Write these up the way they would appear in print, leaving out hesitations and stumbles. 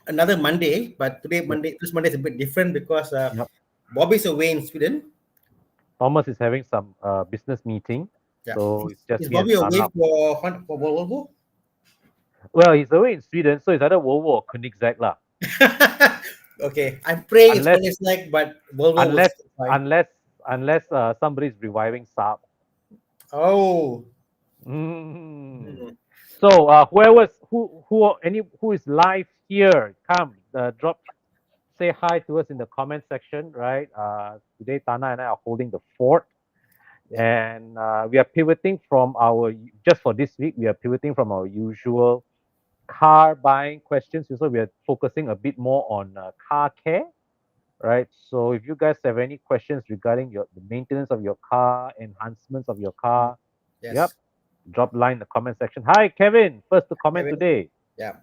another Monday, but Yep. this Monday is a bit different because Yep. Bobby's away in Sweden. Thomas is having some business meeting, Yeah, so it's just is me and Bobby away Sana. for Volvo? Well, he's away in Sweden, so it's either Volvo or Koenigsegg lah. Okay, I'm praying it's Unless, Koenigsegg, like, but Volvo was unless, fine. unless, unless somebody's reviving Saab. Oh, Mm. hmm. So who is live here? Come, drop, say hi to us in the comment section, right? Today Tana and I are holding the fort, Yeah, and we are pivoting from our just for this week. We are pivoting from our usual car buying questions. So we are focusing a bit more on car care, right? So if you guys have any questions regarding the maintenance of your car, enhancements of your car, yep, yes, drop line in the comment section. Hi, Kevin, first to comment Kevin. today. Yeah,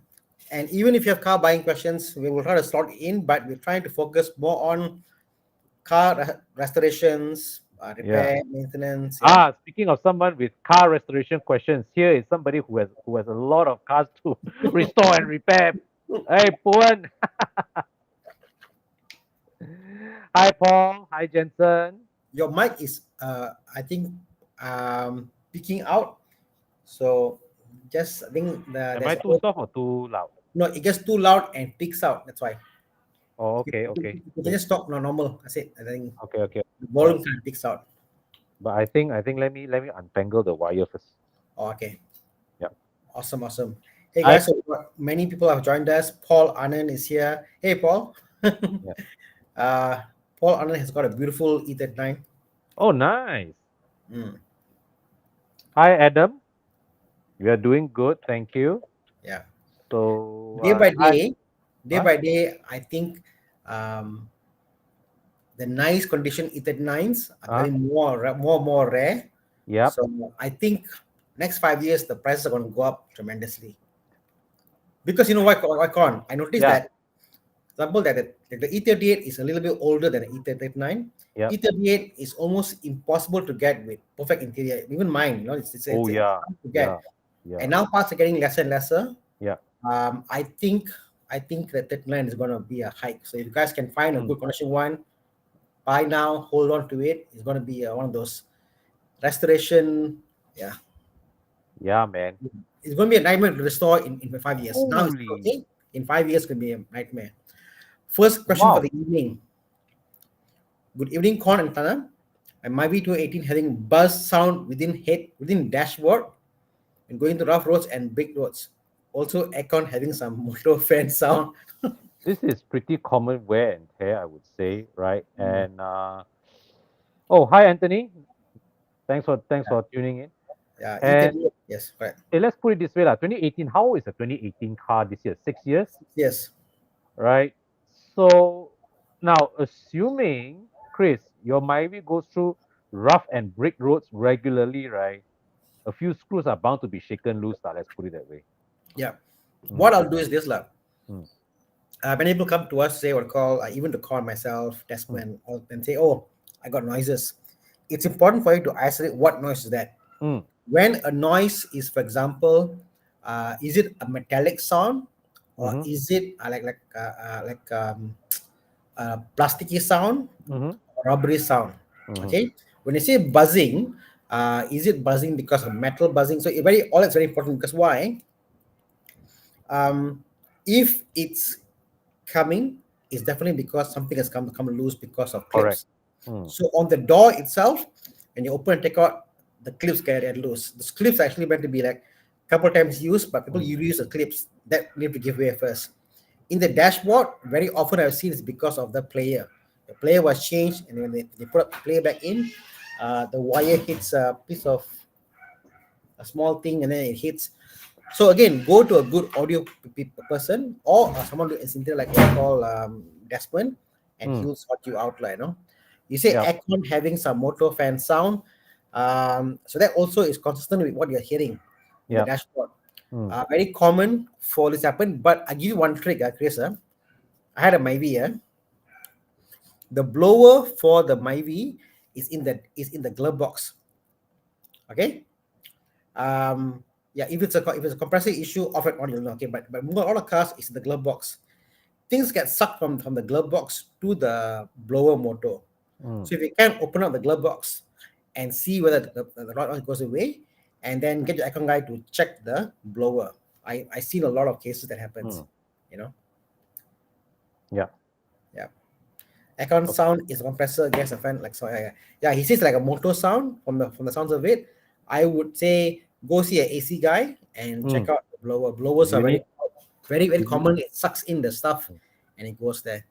and even if you have car buying questions, we will try to slot in, but we're trying to focus more on car restorations, Yeah. repair, maintenance. Yeah. Speaking of someone with car restoration questions, here is somebody who has a lot of cars to restore and repair. Hey, Puan. Hi, Paul. Hi, Jensen. Your mic is, I think, peaking out. So just I think Am there's I a too whole, soft or too loud? no, it gets too loud and peaks out. That's why. Oh, You, okay, you, okay, you can okay, just stop no normal. That's it. I think okay, okay. the All right. volume kind of peaks out. But I think let me untangle the wire first. Oh, okay. Yeah. Awesome, awesome. Hey I guys, so many people have joined us. Paul Anand is here. Hey Paul. Yeah. uh, Paul Anand has got a beautiful E39. Oh, nice. Mm, Hi, Adam. We are doing good, thank you. yeah. So, Day by hi. day, day What? by day, I think um, the nice condition E39s are Huh? becoming more rare. Yep. So I think next 5 years the prices are going to go up tremendously. Because you know why Con? I noticed Yeah. that example that the E38 is a little bit older than the E39. Yep. E38 is almost impossible to get with perfect interior. Even mine, Oh, it's yeah. hard to Yeah. get. And Yeah. now parts are getting lesser and lesser. Yeah. I think that 39 is going to be a hike. So if you guys can find a Mm. good condition one, buy now, hold on to it. It's going to be one of those restoration. Yeah, Yeah, man. it's going to be a nightmare to restore in 5 years. Now it's Holy. okay. In 5 years, could be a nightmare. First question for Wow. the evening. Good evening, Con and Tana. My Myvi 218 having buzz sound within dashboard and going to rough roads and big roads. Also, aircon having some motor fan sound. This is pretty common wear and tear, I would say, right? And oh, hi, Anthony. Thanks for tuning in. Yeah, And E38. Yes, correct. let's put it this way, lah. 2018. How old is a 2018 car this year? 6 years, Yes. right? So now, assuming Chris, your Myvi goes through rough and brick roads regularly, right? A few screws are bound to be shaken loose, lah. Let's put it that way. Yeah. Mm, What I'll do is this, lah. mm, When people come to us, say or call, even to call myself, mm, Desmond, and say, "Oh, I got noises." It's important for you to isolate what noise is that. mm, When a noise is, for example, is it a metallic sound or mm-hmm, is it plasticky sound, mm-hmm, rubbery sound? mm-hmm. Okay. When you say buzzing, is it buzzing because of metal buzzing? So all that's very important because why? Um, if it's coming, it's definitely because something has come loose because of Correct. clips. Mm, So on the door itself, when you open and take out, the clips get loose. The clips are actually meant to be like a couple times used, but people mm, use the clips that need to give way first. In the dashboard, very often I've seen it's because of the player. The player was changed, and when they put the player back in, the wire hits a piece of a small thing, and then it hits. So again, go to a good audio person or someone who is into like what I call Desmond, and he mm. will sort you out. Like, you say Yeah. aircon having some motor fan sound, so that also is consistent with what you're hearing in the Yeah. dashboard. Mm, Very common for this happen, but I give you one trick, Chris. I had a Myvi. The blower for the Myvi is in the glove box. Okay. Yeah, if it's a compressor issue, off it on, okay. But all the cars is in the glove box. things get sucked from the glove box to the blower motor. Mm. So if you can open up the glove box and see whether the rod goes away, and then get your aircon guy to check the blower. I seen a lot of cases that happens. Mm. You know, Yeah. yeah. Aircon Okay. sound is a compressor, gas, a fan, like so. Yeah. He says like a motor sound from the sounds of it. I would say go see an AC guy and check Mm. out the blower. If Blowers are you very need, very very if you, common. It sucks in the stuff and it goes there.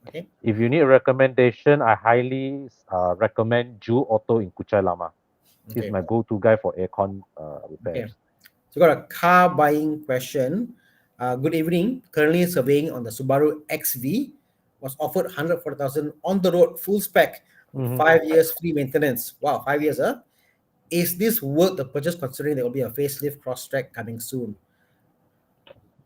Okay. if you need a recommendation, I highly recommend Ju Auto in Kuchai Lama. He's Okay. my go-to guy for aircon Okay. repairs. So got a car buying question. Good evening. Currently surveying on the Subaru XV. Was offered 140,000 on the road, full spec, with Mhm. 5 years free maintenance. Wow, 5 years, huh? Is this worth the purchase considering there will be a facelift cross-track coming soon?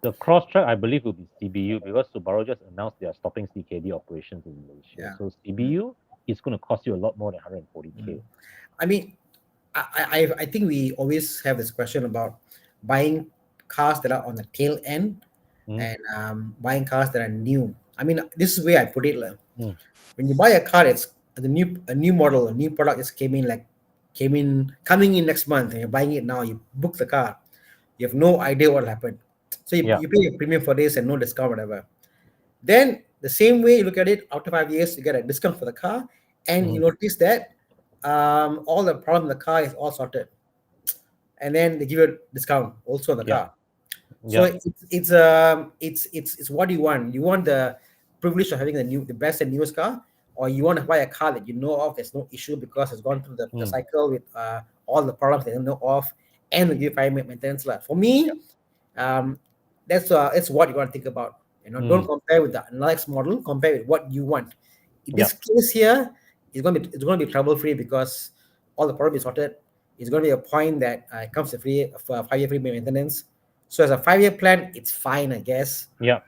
The cross-track, I believe, will be CBU because Subaru just announced they are stopping CKD operations in Malaysia. Yeah. So CBU is going to cost you a lot more than 140K. I mean, I think we always have this question about buying cars that are on the tail end Mm. and buying cars that are new. I mean, this is where I put it. Like, Mm. when you buy a car, it's a new model, a new product just coming in next month, and you're buying it now. You book the car, you have no idea what will happen. So Yeah. you pay a premium for this and no discount, whatever. Then the same way you look at it, after 5 years, you get a discount for the car, and you Mm. notice that all the problem in the car is all sorted, and then they give you a discount also on the Yeah. car. So Yeah. it's what you want. You want the privilege of having the best and newest car, or you want to buy a car that you know of there's no issue because it's gone through the Mm. cycle with all the problems they don't know of, and will give high maintenance. For me, that's what you want to think about. Don't Mm. compare with the next model. Compare with what you want. In Yeah. this case here, it's going to be trouble free because all the problem is sorted. It's going to be a point that it comes to free for a 5 year free maintenance. So as a 5 year plan, it's fine, I guess. Yeah.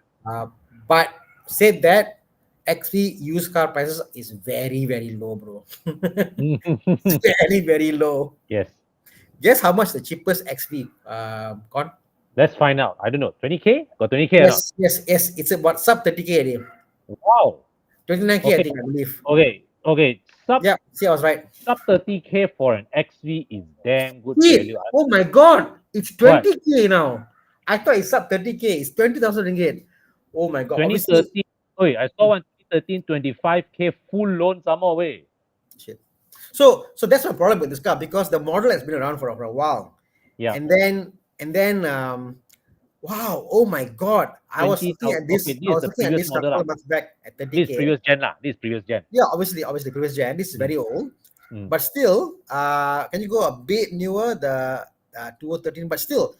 But said that, XP used car prices is very very low, bro. It's very very low. Yes. Guess how much the cheapest XP got? Let's find out. I don't know. 20K? Got 20K or not? Yes. It's about sub 30K already. Wow. 29K, I Okay. think, I believe. Okay. Yeah, see, I was right. Sub 30K for an XV is damn good Wait, value. oh my god, it's What? 20K now. I thought it's sub 30K. It's 20,000 ringgit. Oh my god. Obviously, 2013. Wait, I saw one 2013 25K full loan some more way. shit. So that's my problem with this car because the model has been around for a while. Yeah. And then wow, oh my god. I was looking 20,000. at this. Okay, I this is was the looking at previous this a model. couple of months back at This is 30K. previous gen lah. This is previous gen. Yeah, obviously previous gen. This is very old. Mm. But still, can you go a bit newer, the 2013? But still,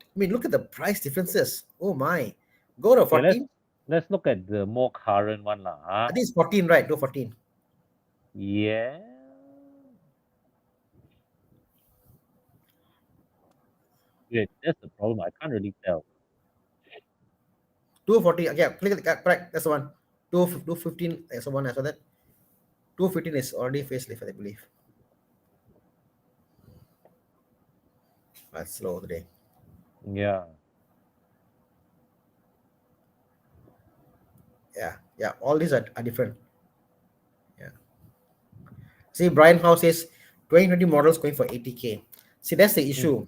I mean, look at the price differences. Oh my. Go to Okay, 14. let's look at the more current one lah. I think it's 14, right? Go 14. Yeah. Wait, that's the problem. I can't really tell. 240. Yeah, click correct. That's the one. 215. That's the one. I saw that. 215 is already facelift, I believe. That's slow today. Yeah. Yeah. All these are different. Yeah. See, Brian House says 2020 models going for 80K. See, that's the issue.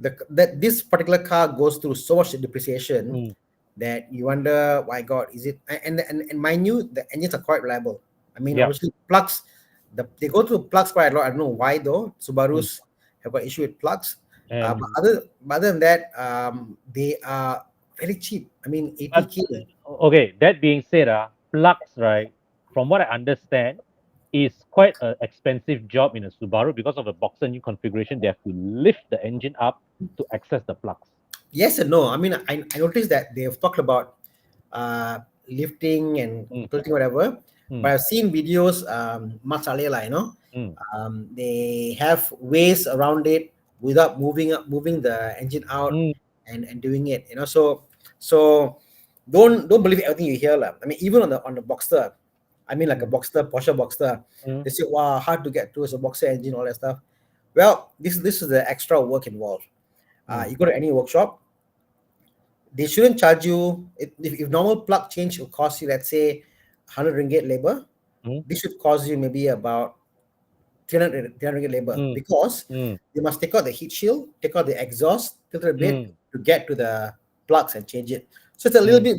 That this particular car goes through so much depreciation that you wonder, why God, is it? And mind you, the engines are quite reliable. I mean, Yeah. obviously, plugs, they go through plugs quite a lot. I don't know why though. Subarus have got issue with plugs. And But other than that, they are very cheap. I mean, 80K. okay, that being said, plugs, right, from what I understand, is quite an expensive job in a Subaru because of the Boxer new configuration. They have to lift the engine up to access the plugs. Yes and no. I mean, I noticed that they have talked about lifting and tilting, whatever. But I've seen videos, much earlier, they have ways around it without moving the engine out and doing it. So don't believe everything you hear, I mean, even on the Boxster, I mean, like a Boxster, Porsche Boxster, they say, wow, hard to get to as a Boxer engine, all that stuff. Well, this is the extra work involved. You go to any workshop, they shouldn't charge you if normal plug change will cost you, let's say, 100 ringgit labor. Mm, This should cost you maybe about 300 ringgit labor, mm, because mm, you must take out the heat shield, take out the exhaust, filter a bit mm, to get to the plugs and change it. So it's a little mm, bit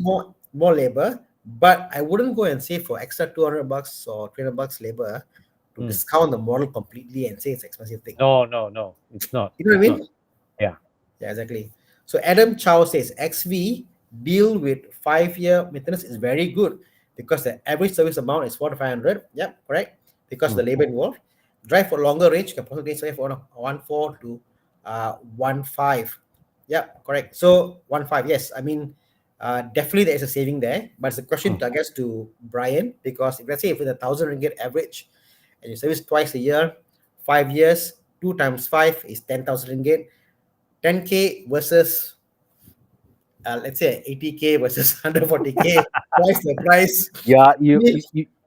more labor, but I wouldn't go and say for extra 200 bucks or 300 bucks labor to mm. discount the model completely and say it's expensive thing. No, it's not. You know what I It's mean? not. Yeah. Yeah, exactly. So Adam Chow says XV deal with 5-year maintenance is very good because the average service amount is 4 to 500. Yep, correct. Because the Mm. labor involved. Drive for longer range, you can possibly save for 1.4 to 1.5. Yeah, correct. So 1.5, yes. I mean, definitely there is a saving there, but it's a question, I guess, to Brian, because if let's say if it's 1,000 ringgit average and you service twice a year, 5 years, 2 times 5 is 10,000 ringgit. 10K versus let's say 80K versus 140K, twice the price. Yeah, you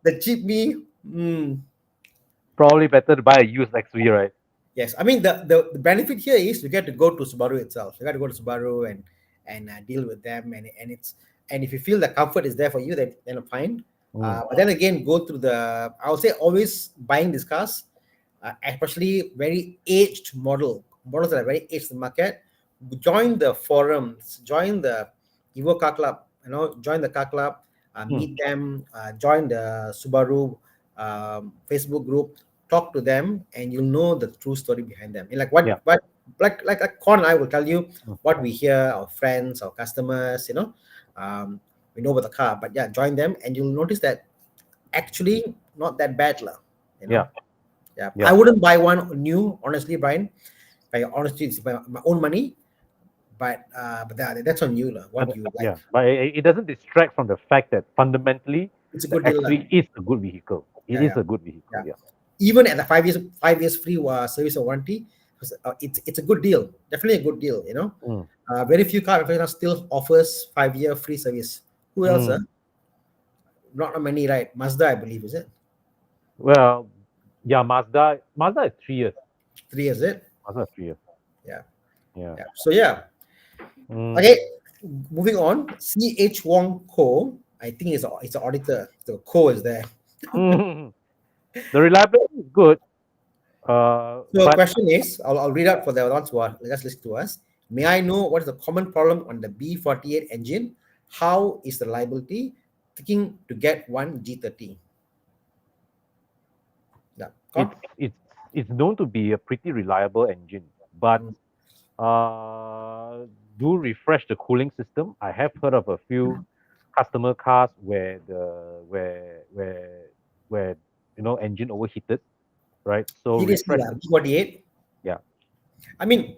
The cheap me, probably better to buy a used XV, right? yes. I mean the benefit here is you get to go to Subaru itself. You got to go to Subaru and deal with them, and if you feel the comfort is there for you, then fine. Mm. But then again, go through I would say always buying these cars, especially very aged models that are very aged in the market. Join the forums, join the Evo Car Club, join the car club, meet them, join the Subaru Facebook group, talk to them, and you'll know the true story behind them. And like Yeah. like Con and I will tell you Mm. what we hear, our friends, our customers, we know about the car. But yeah, join them, and you'll notice that actually not that bad, lah. Yeah. Yeah. Yeah. I wouldn't buy one new, honestly, Brian. By honestly, it's my own money. But that's on you, lah. What you like. Yeah, but it doesn't distract from the fact that fundamentally It's a the good deal, lah. XV is a good vehicle. It is Yeah. a good vehicle. Yeah. Yeah. Even at the 5 years free service or warranty, it's a good deal. Definitely a good deal. Mm. Very few car manufacturers still offers 5-year free service. Who else? Mm. Not many, right? Mazda, I believe, is it Well, yeah, Mazda is 3 years. 3 years? Is it? Mazda is 3 years. Yeah. Yeah. Yeah. So yeah. Mm. Okay. Moving on. C.H. Wong Ko. I think it's an auditor. The Ko is there. Mm. The reliability is good. So the But question is, I'll read out for the ones who are just listen to us. May I know what is the common problem on the B48 engine? How is the reliability? Thinking to get one G30. Yeah. Con? it's known to be a pretty reliable engine, but do refresh the cooling system. I have heard of a few customer cars where engine overheated, right? So Seriously, refresh. B48. Yeah. I mean,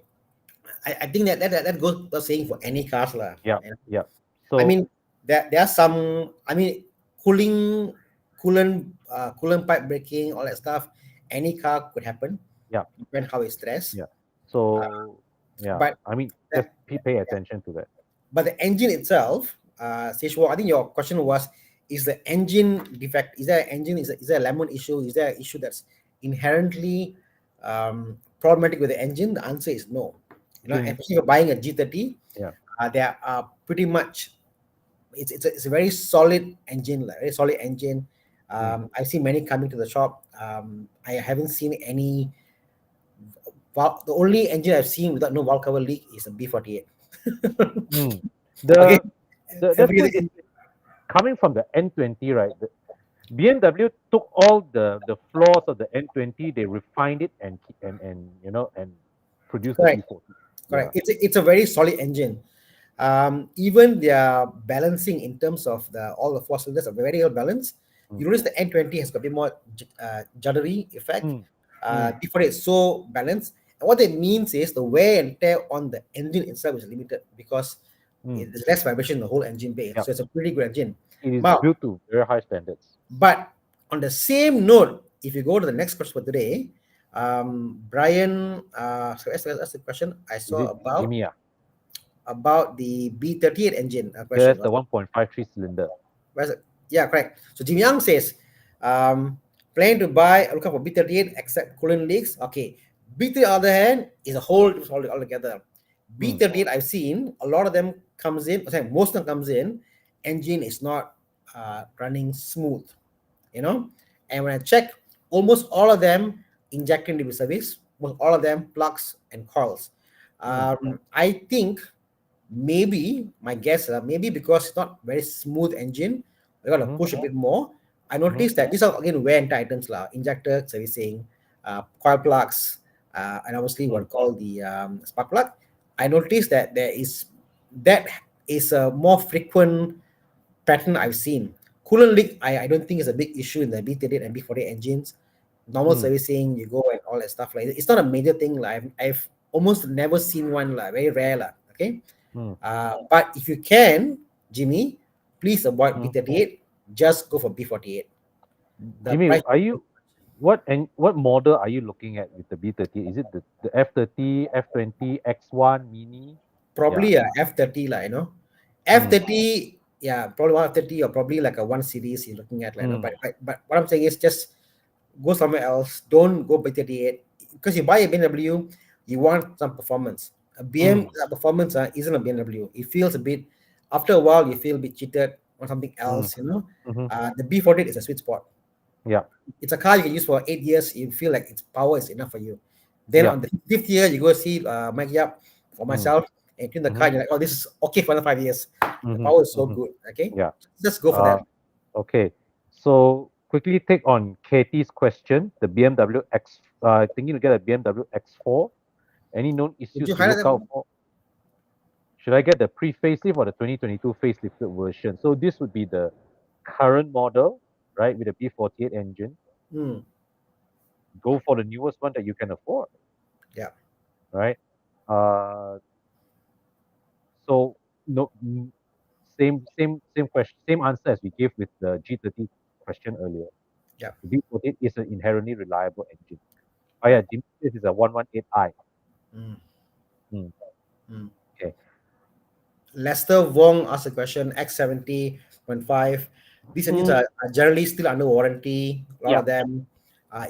I think that goes without saying for any cars, lah. Yeah. And Yeah. So I mean, there are some. I mean, coolant pipe breaking, all that stuff. Any car could happen. Yeah. Depending how it's stressed. Yeah. So yeah. but I mean, just that- pay attention to that. But the engine itself, Seshwa, I think your question was, is the engine defect? Is there an engine? Is there a lemon issue? Is there an issue that's inherently problematic with the engine? The answer is no. Especially if you're buying a G30, Yeah. They are pretty much. It's a very solid engine, like very solid engine. I've seen many coming to the shop. I haven't seen any. The only engine I've seen without no valve cover leak is a B48. The that's Everything good. Coming from the N20, right? The BMW took all the flaws of the N20, they refined it and produced Correct. the B40. Correct. It's a very solid engine. Even their balancing in terms of all the four cylinders are very well balanced. You notice the N20 has got a bit more juddery effect. B40 is so balanced. And what it means is the wear and tear on the engine itself is limited because there's less vibration in the whole engine bay. Yeah. So it's a pretty good engine. It is Wow. built to very high standards. But on the same note, if you go to the next question for today, Brian, so ask the question I saw about Jimmy, about the B38 engine. there's Question. the 1.53 cylinder. Where's it? Yeah, correct. So Jimmy Young says, plan to buy a lookup for B38 except coolant leaks. Okay. B38 on the other hand is a whole altogether. B38 I've seen a lot of them comes in, most of them comes in, engine is not running smooth, you know. And when I check, almost all of them injecting into service, almost all of them plugs and coils. I think maybe my guess, maybe because it's not very smooth engine, we gotta push a bit more. I noticed that these are again wear and tear items injector servicing, coil plugs, and obviously what called the spark plug. I noticed that that is a more frequent pattern I've seen. Coolant leak, I don't think is a big issue in the B38 and B48 engines. Normal servicing, you go and all that stuff like that. It's not a major thing. Like I've almost never seen one, like very rare. Okay. But if you can, Jimmy, please avoid B38. Just go for B48. The Jimmy, price are you what model are you looking at with the B30? Is it the F30, F20, X1 Mini? probably a F30, F30, yeah, probably one F30 or probably like a one series you're looking at, but what I'm saying is just go somewhere else. Don't go B38 because you buy a BMW, you want some performance. A BM performance isn't a BMW. It feels a bit. After a while, you feel a bit cheated on something else. The B48 is a sweet spot. Yeah. It's a car you can use for 8 years. You feel like its power is enough for you. Then Yeah. on the fifth year, you go see Mike Yap for myself, and in the car, you're like, oh, this is okay for another 5 years. The power is so good. Okay, Yeah. just go for that. Okay. So quickly take on Katie's question. The BMW X, thinking to get a BMW X4. Any known Would issues you to highlight look that out one? for? Should I get the pre-facelift or the 2022 facelifted version? So this would be the current model, right, with the B48 engine. Go for the newest one that you can afford, Yeah. right? So no, same question, same answer as we gave with the G30 question earlier. Yeah. The B48 is an inherently reliable engine. Oh yeah, Jimmy, this is a 118i. Mm. Hmm. Mm. Okay. Lester Wong asked a question, X70.5. These engines are generally still under warranty. A lot Yeah. of them,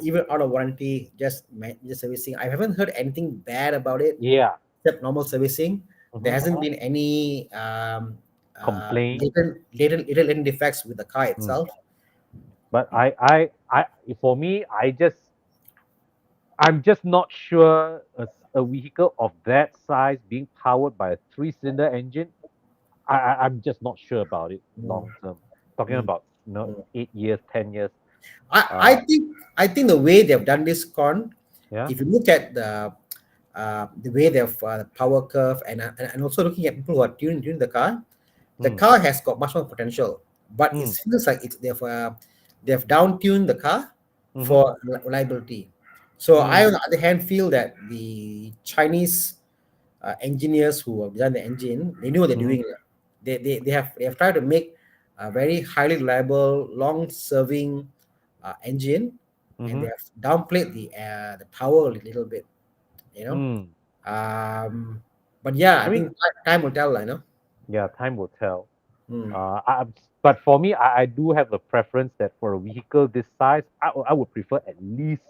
even out of warranty, just servicing. I haven't heard anything bad about it Yeah. except normal servicing. There hasn't been any Complaint. latent defects with the car itself. But for me, I'm just not sure a vehicle of that size being powered by a three-cylinder engine. I'm just not sure about it Mm, long term. Talking mm, about mm. 8 years, 10 years. I think the way they've done this Yeah. if you look at the way they've power curve and also looking at people who are tuning the car has got much more potential, but it feels like they've down tuned the car for reliability. So I, on the other hand, feel that the Chinese engineers who have designed the engine, they know what they're doing. They have tried to make a very highly reliable, long-serving engine, and they have downplayed the power a little bit. You know, but yeah, I I mean, think time will tell. yeah, time will tell. Hmm. But for me, I do have a preference that for a vehicle this size, I would prefer at least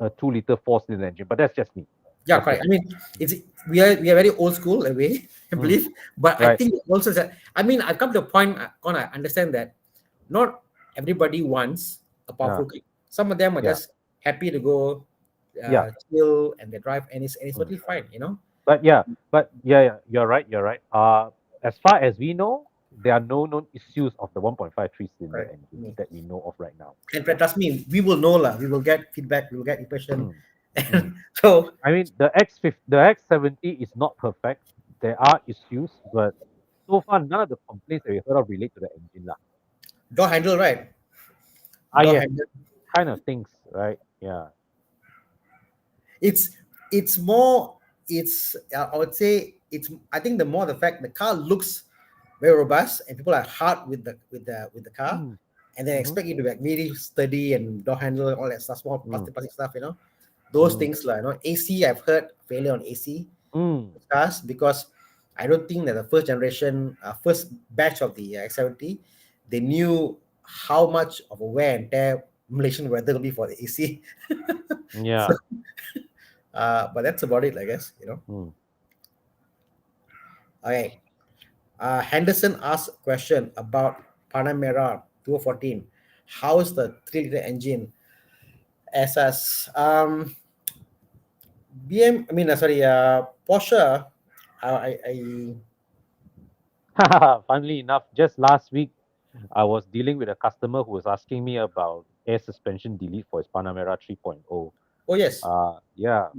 a 2-liter four-cylinder engine. But that's just me. Yeah, That's correct. just I mean, we are very old school in a way, I me. believe. But I Right. think also that I've come to a point on I understand that not everybody wants a Yeah. powerful car. Some of them are Yeah. just happy to go Yeah. chill and they drive, and it's Mm. totally fine. But yeah, you're right. You're right. As far as we know, there are no known issues of the 1.5 three-cylinder Correct. engine that we know of right now. And Yeah. trust me, we will know lah. We will get feedback. We will get impression. Mm. Mm. And so I mean, the X70 is not perfect. There are issues, but so far none of the complaints that we heard of relate to the engine lah. door handle, right? Door Yes, handle. kind of things, right? Yeah. It's it's more. It's I would say it's. I think the more the fact the car looks very robust and people are hard with the car, Mm. and they Mm-hmm. expect you to be like really sturdy and door handle and all that stuff, small Mm. plastic stuff. Those Mm. things like AC. I've heard failure on AC Mm. cars because I don't think that the first generation, first batch of the X70, they knew how much of a wear and tear Malaysian weather will be for the AC. Yeah. So, but that's about it, I guess. Mm. Okay. Henderson asked a question about Panamera 2014. How's the 3-liter engine? SS. Porsche. I Funnily enough, just last week, I was dealing with a customer who was asking me about air suspension delete for his Panamera 3.0. Oh yes. Yeah.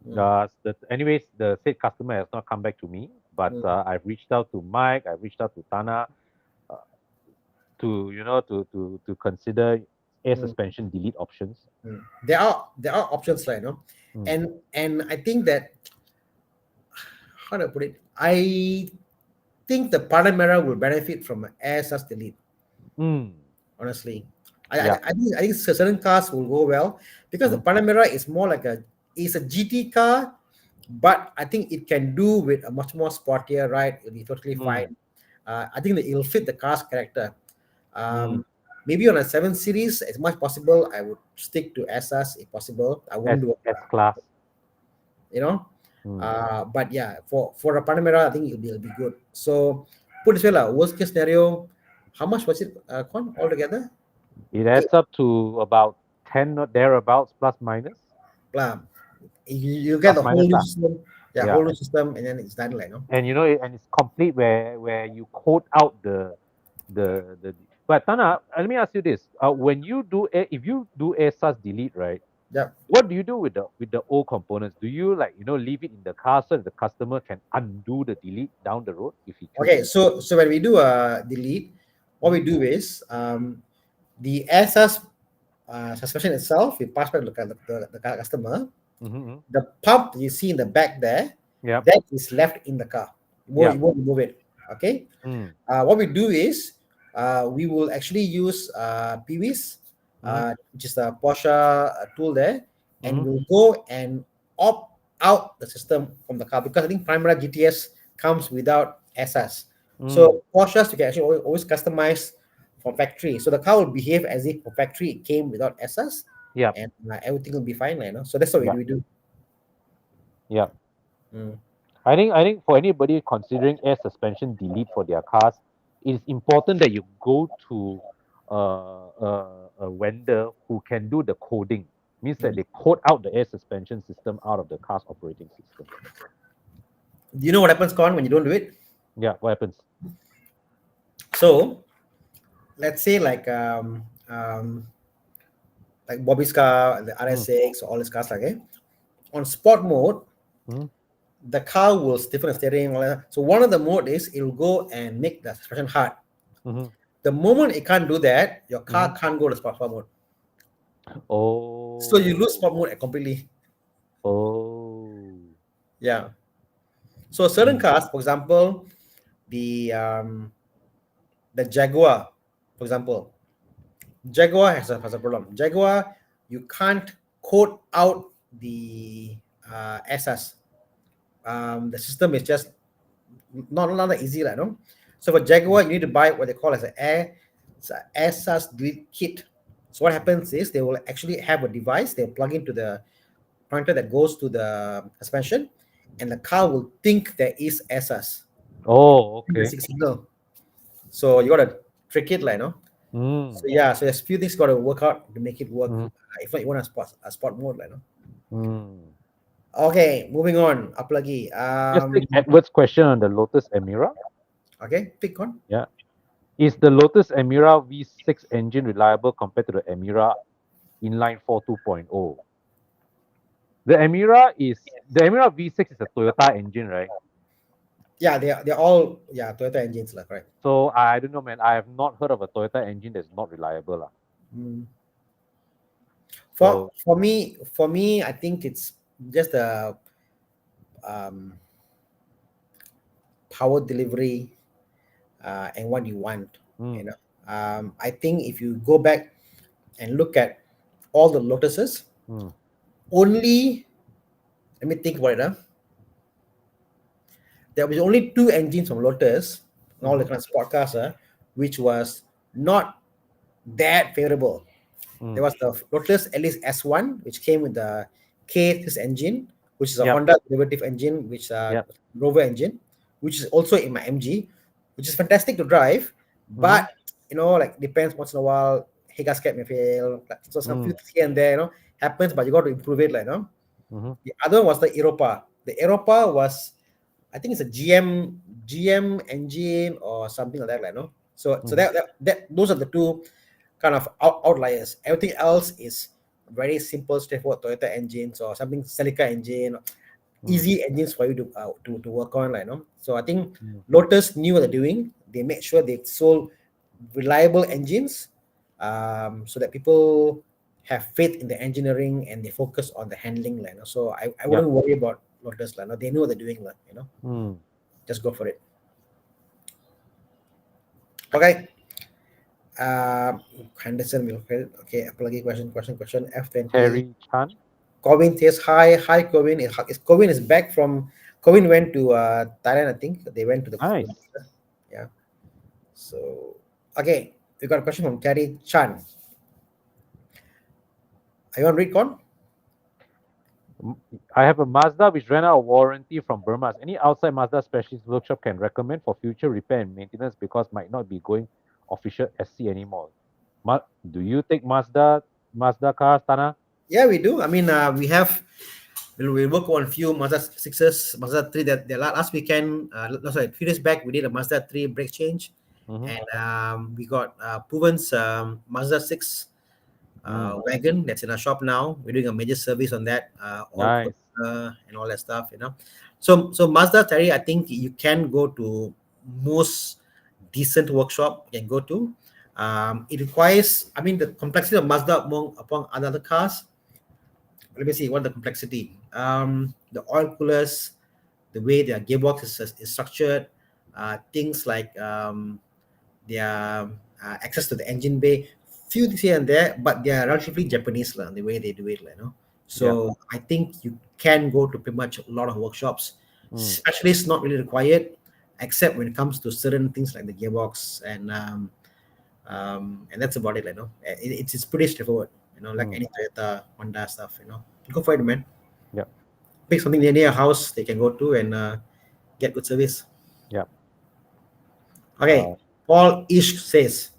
Mm, Anyways, the said customer has not come back to me, but mm, I've reached out to Mike, I've reached out to Tana uh, to consider air mm, suspension delete options. mm. There are options, right? No, Mm. and I think that, how do I put it? I think the Panamera will benefit from air sus delete. Mm. Honestly, Yeah. I think certain cars will go well because the Mm. Panamera is more like it's a GT car, but I think it can do with a much more sportier ride. It'll be totally Mm. fine. I think that it'll fit the car's character. Mm. Maybe on a 7 Series, as much possible, I would stick to SS if possible. I wouldn't do, S class. you know. Mm. But yeah, for a Panamera, I think it'll be good. So put this way, lah. Worst case scenario, how much was it, Con, altogether? It adds up to about 10 or thereabouts, plus minus. Lah, you get Plus the whole minus. new system, yeah, Yeah. whole new system, and then it's done, like, no. And and it's complete where you code out the but Tana, let me ask you this. When you do if you do ASUS delete, right? Yeah. What do you do with the old components? Do you leave it in the car so that the customer can undo the delete down the road if he Okay, chooses? so when we do a delete, what we Mm-hmm. do is the SS suspension itself, we pass back to the customer. Mm-hmm. The pump you see in the back there, Yep. that is left in the car. You Yep. won't remove it. Okay. Mm. What we do is we will actually use PVs, Mm-hmm. which is the Porsche tool there, and Mm-hmm. we'll go and opt out the system from the car because I think Primera GTS comes without SS. Mm. So Porsches you can actually always customize from factory. So the car will behave as if from factory it came without SS, Yep. and everything will be fine, you know. So that's what Yep. we do. Yep. Mm. I think for anybody considering air suspension delete for their cars, it is important that you go to a vendor who can do the coding. Means that Mm. they code out the air suspension system out of the car's operating system. Do you know what happens, Con, when you don't do it? Yeah, what happens? So let's say like Bobby's car, the Mm, RS6, all his cars, like, on sport mode, mm, the car will stiffen the steering. All that. So one of the mode is it will go and make the suspension hard. mm-hmm, The moment it can't do that, your mm-hmm. car can't go to sport mode. So you lose Oh, sport mode completely. oh, Yeah. So certain mm, cars, for example, the Jaguar, for example, Jaguar has a problem. Jaguar, you can't code out the SS. The system is just not that easy, like, no. So for mm, Jaguar, you need to buy what they call as it's a SS delete kit. So what happens is they will actually have a device they plug into the pointer that goes to the suspension, and the car will think there is SS, oh, the okay. signal. So you gotta trick it, like, no. So Mm, yeah, so there's few things got to work out to make it work. mm, If not, you want a sport mode, like, no. mm. Okay, moving on. Up lagi. Let's take Edward's question on the Lotus Emira. Okay, pick one. Yeah. Is the Lotus Emira V6 engine reliable compared to the Emira inline 4 2.0? The Emira V6 is a Toyota engine, right? Yeah, they're all, yeah, Toyota engines, like, right. So I don't know, man. I have not heard of a Toyota engine that's not reliable, lah. Mm. For So for me, I think it's just the um, power delivery and what you want. You mm, know, I think if you go back and look at all the Lotuses, mm, only, let me think about it. There was only two engines from Lotus, all the mhm, kind of sport cars, which was not that favorable. There mm. was the Lotus Elise S1, which came with the K6 engine, which is a Yep, Honda derivative engine, which yep. Rover engine, which is also in my MG. which is fantastic to drive, Mm-hmm. but like depends once in a while, hey gasket may fail, like, so some few things here and there, happens, but you got to improve it, like, Mm-hmm. The other one was the Europa. The Europa was, I think it's a GM engine or something like that, like, So Mm-hmm. that those are the two kind of outliers. Everything else is very simple, straightforward Toyota engines or something Celica engine, Mm-hmm. easy engines for you to work on, like, So I think Mm-hmm. Lotus knew what they're doing. They made sure they sold reliable engines, so that people have faith in the engineering and they focus on the handling, like, So I Yep. wouldn't worry about Lotus, like, They know what they're doing, like, Mm. Just go for it. Okay. Um, Henderson will fail. Okay, apology question. F20. Terry Chan. Kovin says hi. Hi, Kovin. Kovin is back from. Kovin went to Thailand, I think. They went to the. Nice. Yeah. So, okay. We got a question from Terry Chan. Are you on read, Con? M- I have a Mazda which ran out of warranty from Burma. Any outside Mazda specialist workshop can recommend for future repair and maintenance because might not be going official SC anymore. Do you take Mazda cars, Tana? Yeah, we do. I mean, we work on a few Mazda 6s, Mazda 3 that last weekend, no, sorry, 3 days back, we did a Mazda 3 brake change. Mm-hmm. And we got Puven's Mazda 6 Mm. wagon that's in our shop now. We're doing a major service on that, all Nice. and all that stuff. So Mazda Terry, I think you can go to most decent workshop you can go to. It requires, I mean, the complexity of Mazda upon other cars. Let me see what the complexity. The oil coolers, the way their gearbox is structured, things like their access to the engine bay, few things here and there, but they are relatively Japanese the way they do it, Yeah. So I think you can go to pretty much a lot of workshops. Mm. Specialists not really required, except when it comes to certain things like the gearbox and that's about it, It's pretty straightforward, like Mm. any Toyota, Honda stuff, Go for it, man. Yeah. Pick something near your house they can go to and get good service. Yeah. Okay, Paul Ish says,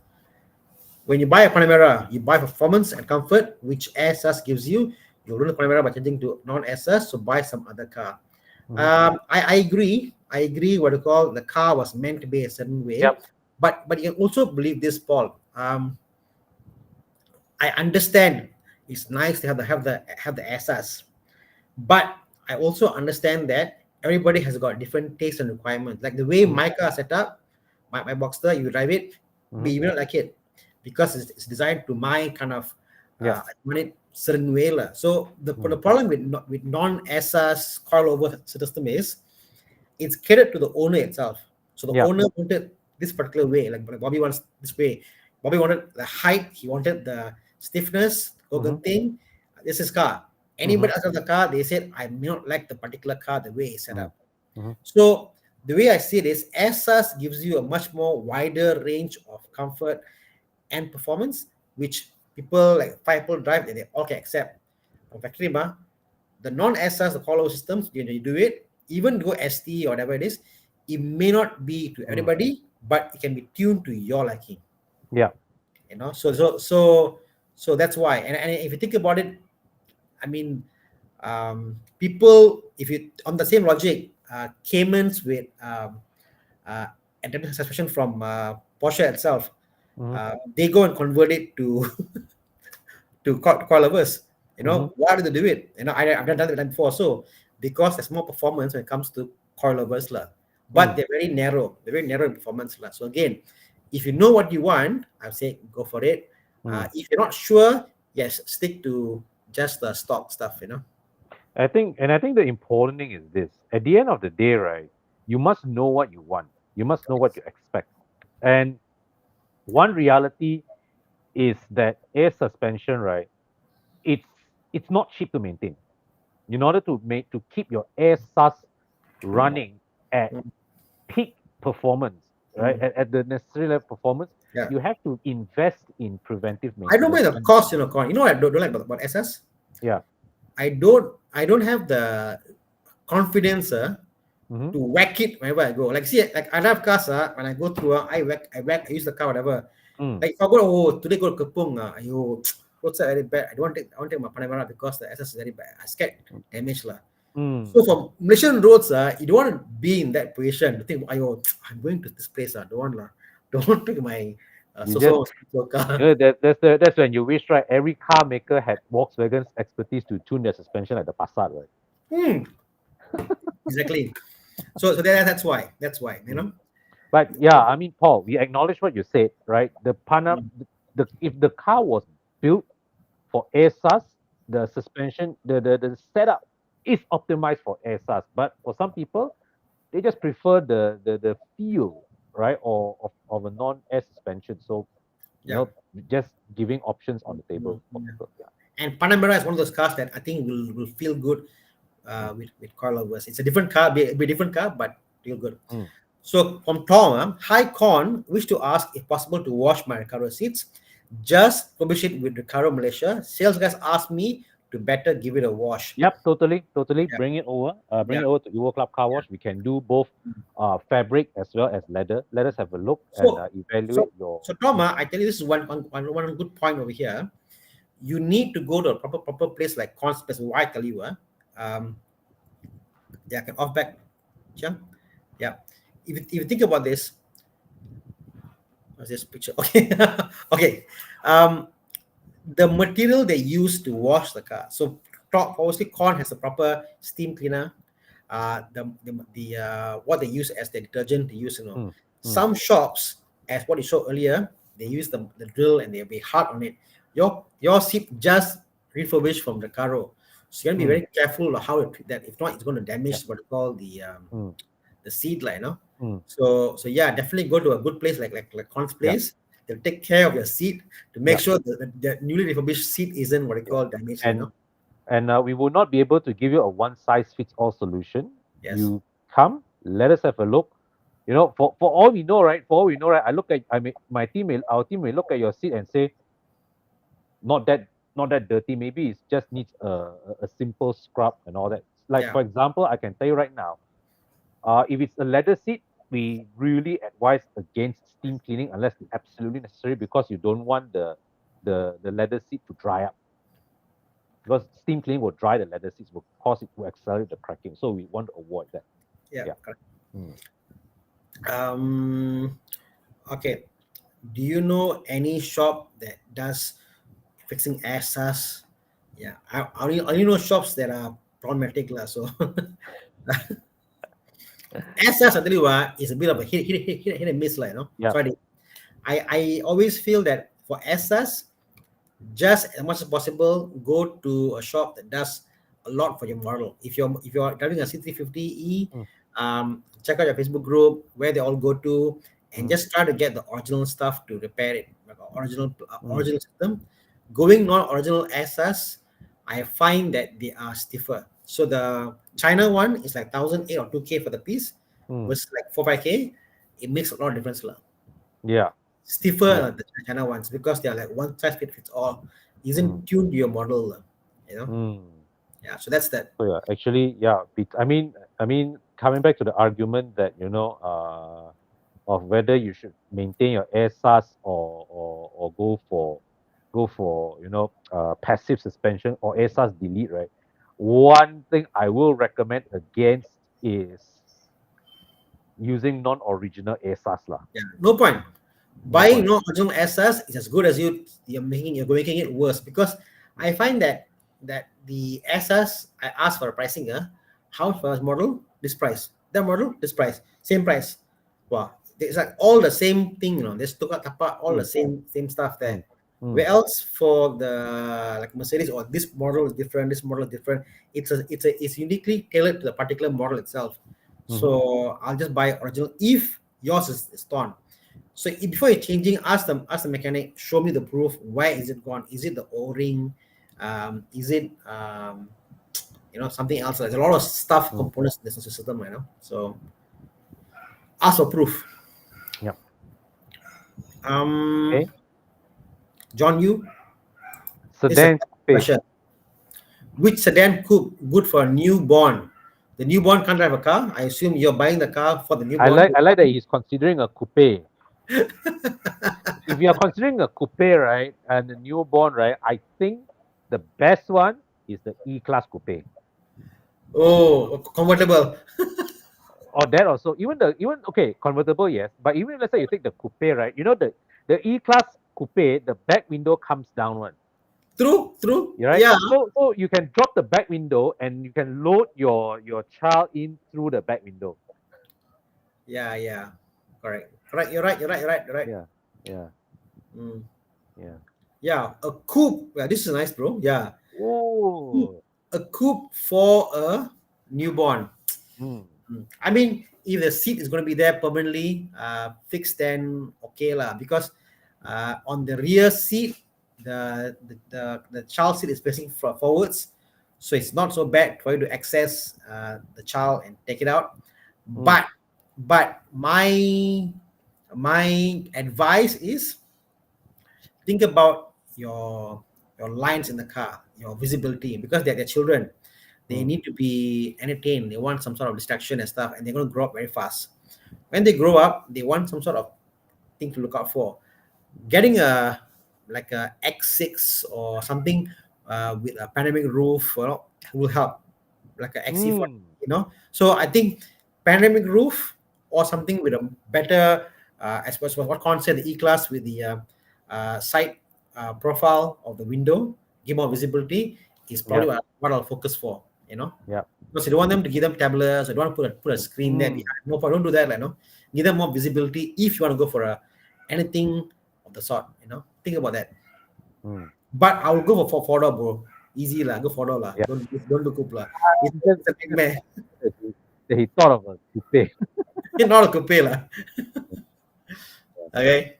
when you buy a Panamera, you buy performance and comfort, which SS gives you. You ruin the Panamera by changing to non-SS, so buy some other car. Mhm. I agree. I agree. What you call the car was meant to be a certain way, Yep. but you can also believe this, Paul. I understand it's nice to have the SS, but I also understand that everybody has got different tastes and requirements. Like the way Mhm. my car set up, my Boxster, you drive it, but Mhm. you may not like it because it's designed to my kind of Yeah. I want it certain way. So the Mm. problem with non-SS coilover system is it's catered to the owner itself. So the Yeah. owner wanted this particular way, like Bobby wants this way. Bobby wanted the height, he wanted the stiffness, Mhm. thing. This is car. Mhm. Anybody else of the car, they said, I may not like the particular car the way it's set Mm. up. Mhm. So the way I see it is SS gives you a much more wider range of comfort and performance, which people like people drive that they all can accept. From factory, the non-SS, the follow systems, you do it, even go ST or whatever it is, it may not be to Mm. everybody, but it can be tuned to your liking. Yeah. So that's why. And if you think about it, I mean, people, if you on the same logic, Caymans with adaptive suspension from Porsche itself, Mhm. they go and convert it to to coilovers. Mhm. Why do they do it? I've done that before. So because there's more performance when it comes to coilovers, but Mm. they're very narrow. They're very narrow in performance, So again, if you know what you want, I would say go for it. Mm. If you're not sure, yes, stick to just the stock stuff. I think the important thing is this. At the end of the day, right, you must know what you want. You must know what you expect. And one reality is that air suspension, right, it's it's not cheap to maintain. In order to keep your air sus running at Mm, peak performance, right, mm. at the necessary level of performance, Yeah. you have to invest in preventive I don't mind maintenance. the cost, Con. You know what I don't like about SS? Yeah. I don't have the confidence Mm-hmm. to whack it wherever I go. Like see, like I drive cars, when I go through, I use the car, whatever. Mm. Like if I go, today go to Kepung, roads are very bad. I want to take my Panamera because the SS is very bad. I scared damage lah. Mm. So for Malaysian roads, you don't want to be in that position to think, I'm going to this place, don't want lah. Don't want to take my You just, car. that's when you wish, right? Every car maker had Volkswagen's expertise to tune their suspension like the Passat, right? Exactly. So that's why. That's why, you know. But yeah, I mean, Paul, we acknowledge what you said, right? The if the car was built for ASAS, the suspension, the setup is optimized for ASAS. But for some people, they just prefer the feel, right, or of a non-air suspension. So, you Yeah. know, just giving options on the table for Yeah. people. Yeah. And Panamera is one of those cars that I think will feel good with coilovers. It's a different car, be a different car, but feel good. Mm. So from Tom, hi Con, wish to ask if possible to wash my Recaro seats. Just publish it with Recaro Malaysia. Sales guys asked me to better give it a wash. Yep, totally. Yeah. Bring it over. Bring Yeah. it over to Evo Club Car Wash. We can do both fabric as well as leather. Let us have a look and So evaluate your. Tom, I tell you this is one good point over here. You need to go to a proper place like Con Space. Why I tell you, yeah, I can off back. Yeah. If you think about this, what's this picture? Okay. Okay. The material they use to wash the car. So obviously Con has a proper steam cleaner. What they use as the detergent they use, Some shops, as what you showed earlier, they use the drill and they'll be hard on it. Your seat just refurbished from the Recaro. So you gotta be very careful of how you treat that. If not, it's going to damage what you call the seat, like, So yeah, definitely go to a good place like Con's place. They'll take care of your seat to make sure that the newly refurbished seat isn't what you call damaged. And we will not be able to give you a one-size-fits-all solution. Yes. You come, let us have a look. For all we know, right? My team, our team may look at your seat and say, not that dirty. Maybe it just needs a simple scrub and all that. Like for example, I can tell you right now, if it's a leather seat, we really advise against steam cleaning unless it's absolutely necessary, because you don't want the leather seat to dry up. Because steam cleaning will dry the leather seats, will cause it to accelerate the cracking. So we want to avoid that. Yeah. Correct. Okay. Do you know any shop that does fixing ASAS? Yeah, I only know shops that are problematic lah. So ASAS, I tell you what, is a bit of a hit and miss, like, Yeah. So I always feel that for ASAS, just as much as possible, go to a shop that does a lot for your model. If you're driving a C350E, check out your Facebook group where they all go to, and just try to get the original stuff to repair it, like original system. Going non-original ASAS, I find that they are stiffer. So the China one is like 1,008 or 2K for the piece, versus like 4-5K. It makes a lot of difference lah. Yeah. Stiffer the China ones, because they are like one size fits all, isn't tuned to your model, Yeah, so that's that. So actually, I mean, coming back to the argument that of whether you should maintain your ASAS or go for passive suspension or ASAS delete, right? One thing I will recommend against is using non-original ASAS lah. Yeah, no point. Buying non-original ASAS is as good as you're making it worse, because I find that the ASAS, I ask for a pricing, how for model, this price, that model, this price, same price. Wow, it's like all the same thing, they took out all the same stuff there. Where else for the like Mercedes, or this model is different, this model is different. It's uniquely tailored to the particular model itself. So I'll just buy original if yours is torn. So before you're changing, ask the mechanic, show me the proof. Where is it gone? Is it the O-ring? Is it something else? There's a lot of stuff, components in the system, So ask for proof. Yeah. Okay. John Yu. Sedan question. Which sedan coupe good for a newborn? The newborn can't drive a car. I assume you're buying the car for the I newborn. like that he's considering a coupe. If you are considering a coupe, right, and a newborn, right, I think the best one is the E-Class coupe. Oh, convertible. Or that also, even okay, convertible, yes, but even let's say you take the coupe, right? The E-Class coupe, the back window comes down one, True. right? Yeah, So you can drop the back window and you can load your child in through the back window. yeah. Correct. You're right. Yeah, yeah, Mm. yeah. Yeah, a coupe. Yeah, this is nice, bro. Yeah, coupe. Oh, A coupe for a newborn. mm, I mean, if the seat is going to be there permanently fixed, then okay lah. Because on the rear seat, the child seat is facing forwards, so it's not so bad for you to access the child and take it out. mm, But my advice is think about your lines in the car, your visibility, because they're children. They mm. need to be entertained. They want some sort of distraction and stuff, and they're going to grow up very fast. When they grow up, they want some sort of thing to look out for. Getting a like a X6 or something with a panoramic roof, will help. Like a XC40, Mm. So I think panoramic roof or something with a better, as what Con said, the E-Class with the side profile of the window, give more visibility, is probably Yeah, what I'll focus for. yeah. Because you don't want them to give them tablets. I don't want to put a screen there Mm, behind. No, don't do that. Give them more visibility if you want to go for anything of the sort. Think about that. mm. But I will go for four-door, bro. Easy lah. Go four-door lah. Yeah. Don't do coupe lah. It's, Just it's a nightmare. that he thought of a coupe. It's not a coupe lah. Okay.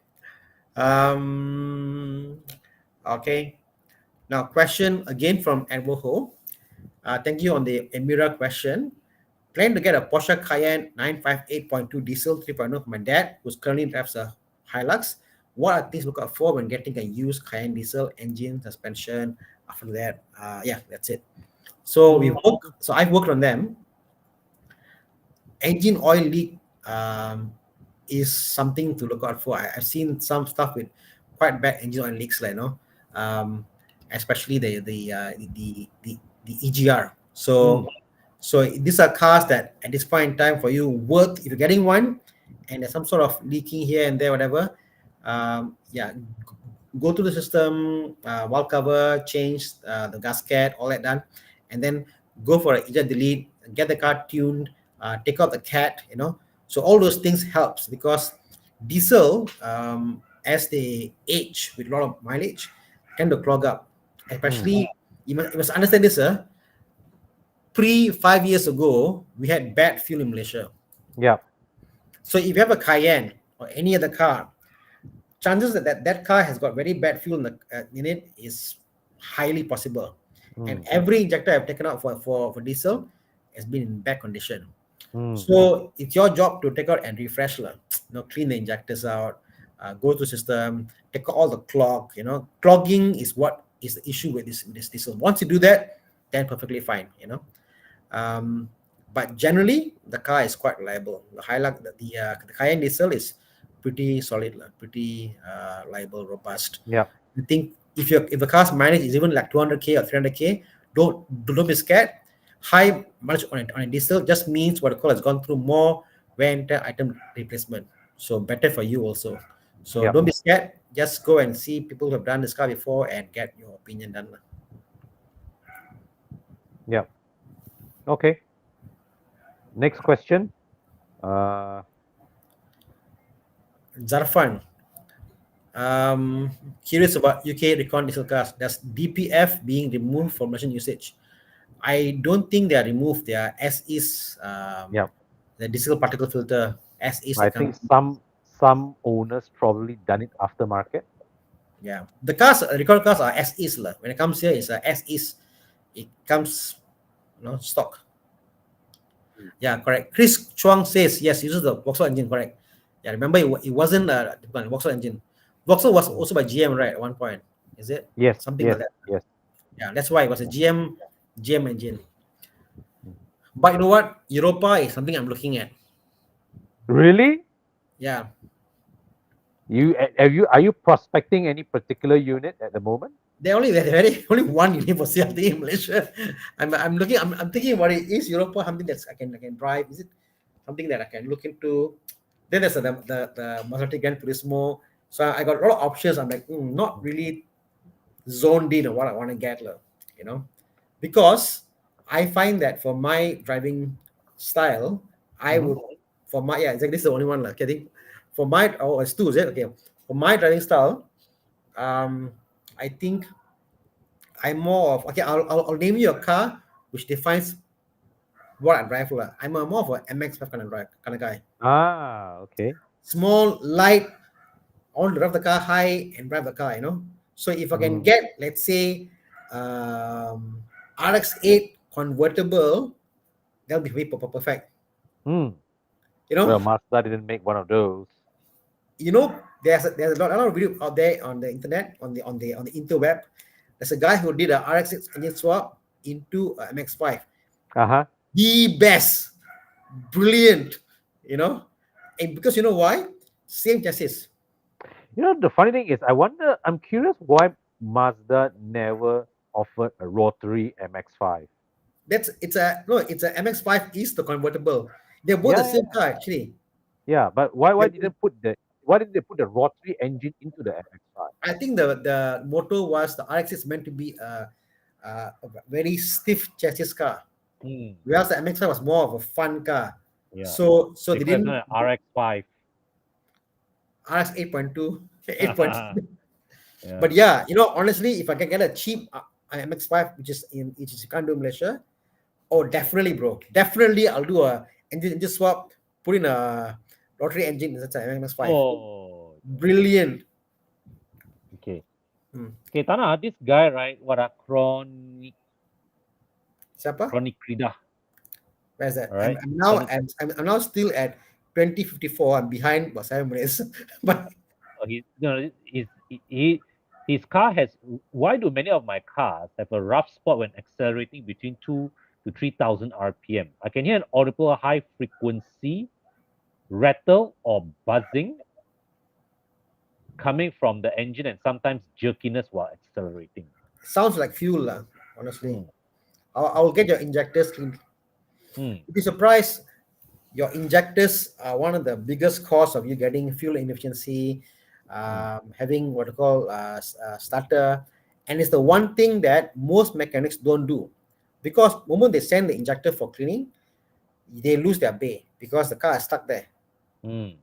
Okay. Now, question again from Edward Ho. Thank you on the Emira question. Plan to get a Porsche Cayenne 958.2 diesel 3.0 for my dad, who's currently drives a Hilux. What are things to look out for when getting a used Cayenne diesel engine, suspension? After that, yeah, that's it. So I've worked on them. Engine oil leak is something to look out for. I've seen some stuff with quite bad engine oil leaks, especially the EGR. So these are cars that at this point in time for you if you're getting one and there's some sort of leaking here and there, whatever, go to the system, valve cover, change the gasket, all that done, and then go for an EGR delete, get the car tuned, take out the cat, So all those things helps because diesel, as they age with a lot of mileage, tend to clog up. Especially, you must understand this, pre 5 years ago, we had bad fuel in Malaysia. Yeah. So if you have a Cayenne or any other car, chances that car has got very bad fuel in it is highly possible. And every injector I've taken out for diesel has been in bad condition. So it's your job to take out and refresh, clean the injectors out, go to the system, take out all the clog. Clogging is what is the issue with this diesel. Once you do that, then perfectly fine. But generally the car is quite reliable. The Hilux, the Cayenne diesel is pretty solid, pretty reliable, robust. Yeah. I think if the car's mileage is even like 200k or 300k, don't be scared. High mileage on a diesel just means what the car has gone through more wear and tear item replacement. So better for you also. So don't be scared. Just go and see people who have done this car before and get your opinion done. Yeah. Okay. Next question. Zarfan. Curious about UK recon diesel cars. Does DPF being removed from Malaysian usage? I don't think they are removed. They are as is. The diesel particle filter as is. I think some owners probably done it aftermarket. Yeah, the recon cars are as is. When it comes here, it's as is. It comes, stock. Yeah, correct. Chris Chuang says yes, uses the Vauxhall engine, correct. Yeah, remember it wasn't a Vauxhall engine. Vauxhall was also by GM, right, at one point. Is it? Yes. Something like that. Yes. Yeah, that's why it was a GM engine. But you know what? Europa is something I'm looking at. Really? Yeah. Are you prospecting any particular unit at the moment? There's very only one university I think in Malaysia. I'm thinking about it. Is Europa something that I can drive? Is it something that I can look into? Then there's the Maserati Gran Turismo. So I got a lot of options. I'm like, not really zoned in on what I want to get, lah, you know, because I find that for my driving style, I Mhm. would for my yeah exactly this is the only one lah. Okay, I think for my it's two, is it? Okay, for my driving style, um, I think I'm more of okay. I'll name you a car which defines what I drive lah. I'm a more of a MX-5 kind of guy. Ah, okay. Small, light. I want to drive the car high and drive the car. So if I can Mm. get, let's say, RX-8 convertible, that'll be perfect. Mm. You know, Well, Mazda didn't make one of those. there's a lot of video out there on the internet, on the interweb. There's a guy who did a RX-6 engine swap into a MX-5. Uh-huh. The best, brilliant. You know, and because you know why? Same chassis. The funny thing is, I'm curious why Mazda never offered a rotary MX-5. It's a MX-5 is the convertible. They're both the Yeah, same yeah, car actually. yeah. But why They're didn't they put the rotary engine into the MX-5? I think the motto was the RX is meant to be a very stiff chassis car, Mm. whereas the MX-5 was more of a fun car. Yeah. So They they could have didn't done an RX-5. RX 8.2, 8. Yeah. But yeah, honestly, if I can get a cheap MX-5, which is you can't do in Malaysia, oh definitely, bro, definitely I'll do a engine swap, put in a rotary engine inside an MX-5. Oh, Brilliant. okay. Hmm. Okay, Tana, this guy, right? What a Siapa? Chronicrida, Where's that? all I'm, right? I'm now I'm now still at 2054. I'm behind about 7 minutes. But His car has. Why do many of my cars have a rough spot when accelerating between 2 to 3,000 RPM? I can hear an audible high frequency rattle or buzzing coming from the engine and sometimes jerkiness while accelerating. sounds like fuel, lah, honestly. Hmm. I'll get your injectors cleaned. Hmm. You'd be surprised. Your injectors are one of the biggest cause of you getting fuel inefficiency, having what you call starter, and it's the one thing that most mechanics don't do, because the moment they send the injector for cleaning, they lose their bay because the car is stuck there. Hmm.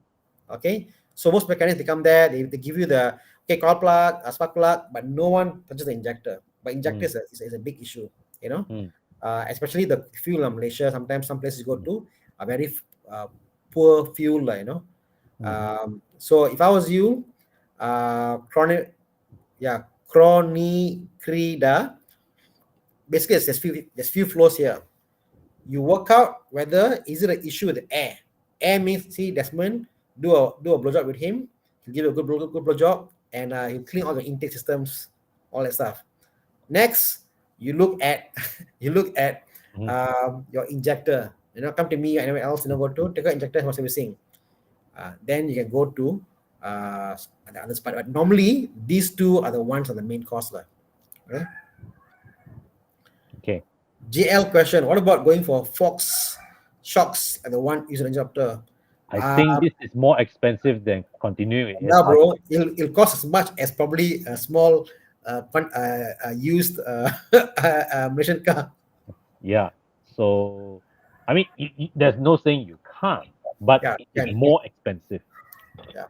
Okay, so most mechanics they come there, they give you the coil plug, a spark plug, but no one touches the injector. But injector is a big issue, Hmm. especially the fuel in Malaysia. Sometimes some places you go to are very poor fuel, so if I was you, Chronicrida, basically there's few flows here. You work out whether is it an issue with the air. Air means, see, Desmond, do a blowjob with him. He'll give you a good blowjob, and he'll clean all the intake systems, all that stuff. Next, you look at your injector. Come to me or anywhere else. Go to take out injector for servicing. Then you can go to the other spot. But normally, these two are the ones on the main course, okay? Okay. JL question: what about going for Fox shocks like the one used in the injector? I think this is more expensive than continuing with Yeah, SR. bro, it'll cost as much as probably a small used Malaysian car. Yeah. So, I mean, there's no saying you can't, but Yeah, it's can. more expensive. Yeah.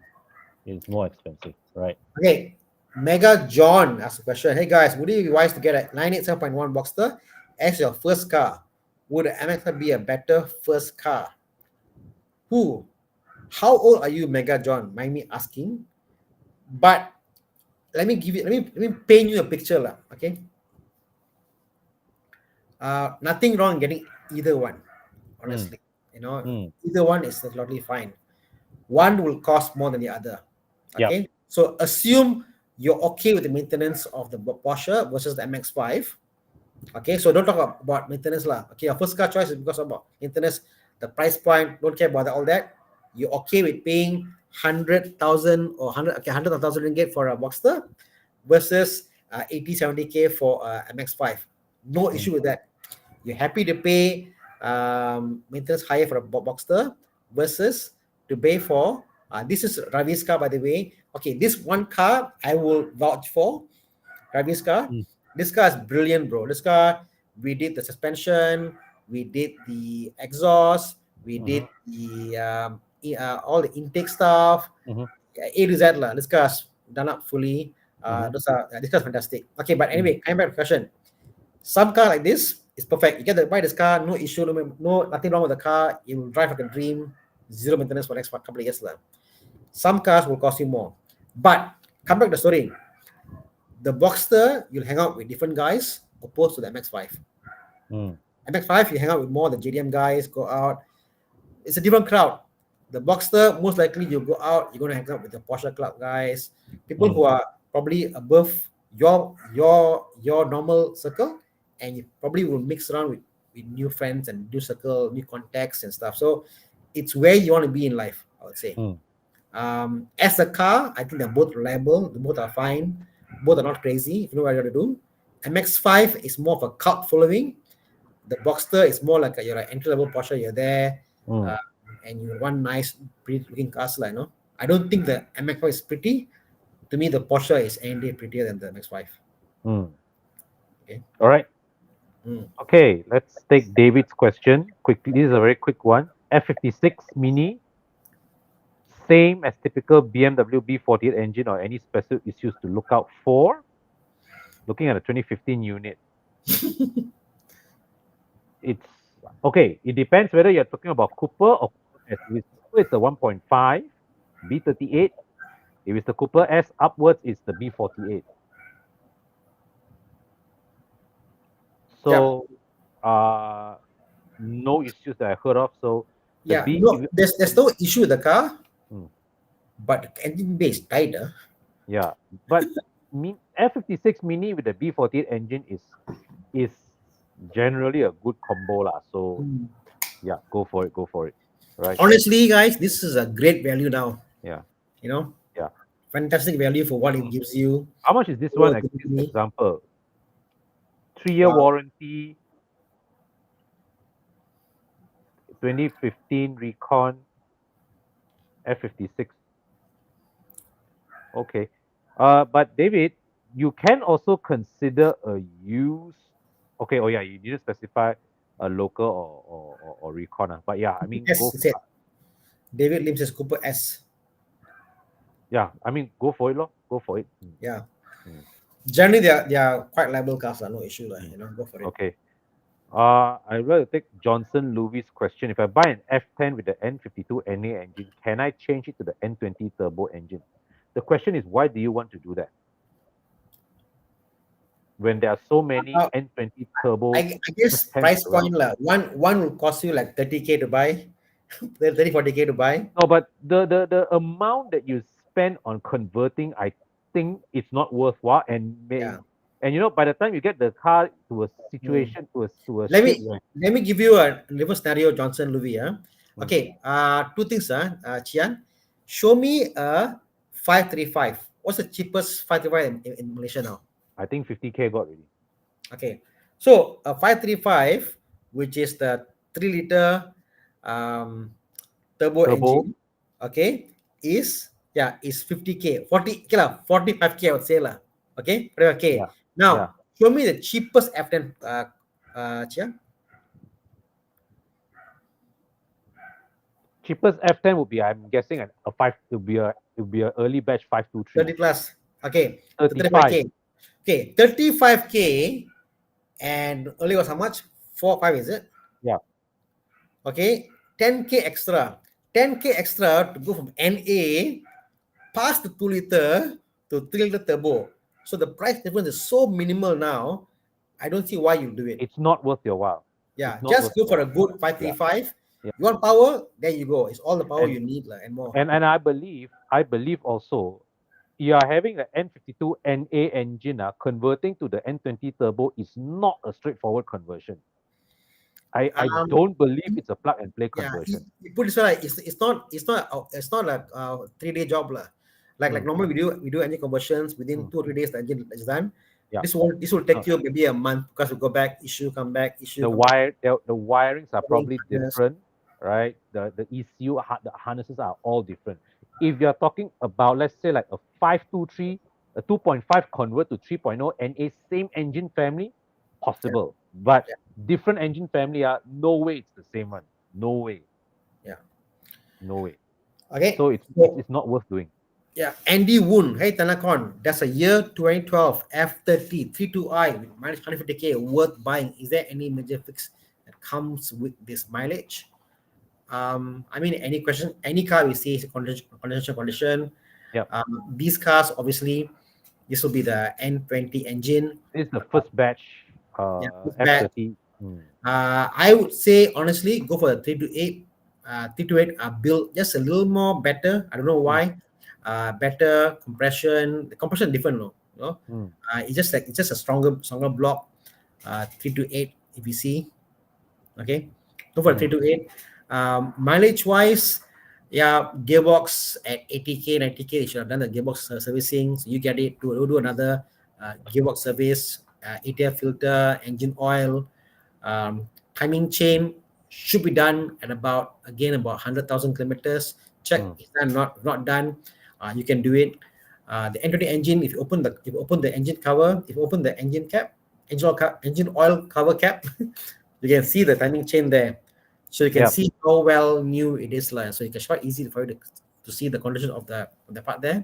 It's more expensive, right? Okay, Mega John asked a question. Hey guys, would it be wise to get a 987.1 Boxster as your first car? Would the MX be a better first car? Who? How old are you, Mega John? Mind me asking. But let me paint you a picture, lah. Okay. Nothing wrong in getting either one. Honestly, either one is totally fine. One will cost more than the other. Yep. Okay. So assume you're okay with the maintenance of the Porsche versus the MX-5. Okay, so don't talk about maintenance lah. Okay, your first car choice is because about maintenance, the price point. Don't care about all that. You're okay with paying 100,000 or 100,000 ringgit for a Boxster versus 80, 70K for MX5. No issue with that. You're happy to pay maintenance higher for a Boxster versus to pay for this is Ravi's car, by the way. Okay, this one car I will vouch for. Ravi's car. Mm. This car is brilliant, bro. This car, we did the suspension, we did the exhaust, we did the all the intake stuff, Mhm. A to Z lah. This car's done up fully. Mhm. This car's fantastic. Okay, but anyway, coming back to the question. Some car like this is perfect. You get to buy this car, no issue, no nothing wrong with the car. You will drive like a dream, zero maintenance for the next couple of years lah. Some cars will cost you more, but come back to the story. The Boxster, you'll hang out with different guys opposed to the MX5. Mm. MX5, you hang out with more the JDM guys, go out. It's a different crowd. The Boxster, most likely you go out, you're going to hang out with the Porsche Club guys, people who are probably above your normal circle, and you probably will mix around with new friends and new circle, new contacts and stuff. So it's where you want to be in life, I would say. As a car, I think they're both reliable, they both are fine, both are not crazy if you know what you want to do. MX5 is more of a cult following. The Boxster is more like you're an entry level Porsche, you're there, and you want nice, pretty looking cars, like, no? I don't think the MX5 is pretty. To me, the Porsche is any day prettier than the MX5. Okay. All right. Okay, let's take David's question quickly. This is a very quick one. F56 Mini, same as typical BMW B48 engine or any special issues to look out for? Looking at a 2015 unit. It's okay. It depends whether you're talking about Cooper or Cooper S. If it's a 1.5 B38. If it's the Cooper S, upwards it's the B48. So, no issues that I heard of. So, no, there's no issue with the car, but engine bay is tighter. Yeah, but F56 Mini with the B48 engine is generally a good combo lah. So, yeah, go for it. Right. Honestly, guys, this is a great value now. Yeah. You know. Yeah. Fantastic value for what it gives you. How much is this one? Example. 3-year warranty. 2015 Recon F56. Okay. But David, you can also consider a used. Okay. Oh yeah, you didn't specify a local or Recon. But yeah, I mean, David Lim says Cooper S. Yeah, I mean, go for it, lor. Go for it. Yeah. Generally, they are quite reliable cars. No issue, you know. Go for it. Okay. I'd rather take Johnson Louis' question. If I buy an F10 with the N52 NA engine, can I change it to the N20 turbo engine? The question is, why do you want to do that? When there are so many N20 turbo, I guess price point lah. One will cost you like 30K to buy, 30-40K to buy. No, but the amount that you spend on converting, I think it's not worthwhile. And and you know, by the time you get the car to a situation to a let me give you a reverse scenario, Johnson Louis. Okay, two things. Chian, show me a 535. What's the cheapest 535 in Malaysia now? I think 50K got already. Okay, so a 535, which is the 3-liter turbo engine, okay, is 50K, 40K lah, 45K I would say lah. Okay, 45K. Now, show me the cheapest F10, Chia. Cheapest F10 would be, I'm guessing, it would be an early batch 523. 30 plus. Okay, 35K. Okay, 35K, and early was how much? 4 or 5, is it? Yeah. Okay, 10K extra. 10K extra to go from NA past the 2-liter to 3-liter turbo. So the price difference is so minimal now. I don't see why you do it. It's not worth your while. Yeah, just go for a good 535. You want power? There you go. It's all the power you need and more. And I believe also, you are having an N52 NA engine, converting to the N20 turbo is not a straightforward conversion. I Um, don't believe it's a plug and play yeah, conversion. he put it so like it's not like 3 day job lah. Like Mm, normally we do engine conversions within mm, 2 or 3 days. The engine is done. yeah. This will Uh, take you maybe a month because we go back issue, come back issue, the come back. the wirings are Wiring probably harness. different, right? The ECU the harnesses are all different. If you're talking about, let's say, like a 523, a 2.5 convert to 3.0 NA, same engine family, Yeah, possible. But yeah, different engine family are no way it's the same one. No way. yeah. No way. Okay. So So it's not worth doing. yeah, Andy Woon. Hey Tanakon, that's a year 2012 F30 32i with minus 150k worth buying. Is there any major fix that comes with this mileage? I mean, any car we see is a condition. Yep. These cars, obviously, this will be the N20 engine. It's the first batch Yeah, it's bad. F30. Mm, I would say honestly, go for the 328. 328 are built just a little more better. I don't know mm, why. Better compression. The compression different, no. You know? mm, It's just a stronger block. 328 if you see. Okay, go for the mm, 328. Mileage wise, yeah, gearbox at 80k, 90k, they should have done the gearbox servicing. So you get it to do another gearbox service, ATF filter, engine oil, timing chain should be done at about 100,000 kilometers. Check mm. is that not done. You can do it. The N20 engine, if you open the engine cover, if you open the engine cap, engine oil cover cap, you can see the timing chain there. So you can Yep. see how well new it is. So it's quite easy for you to see the condition of the part there.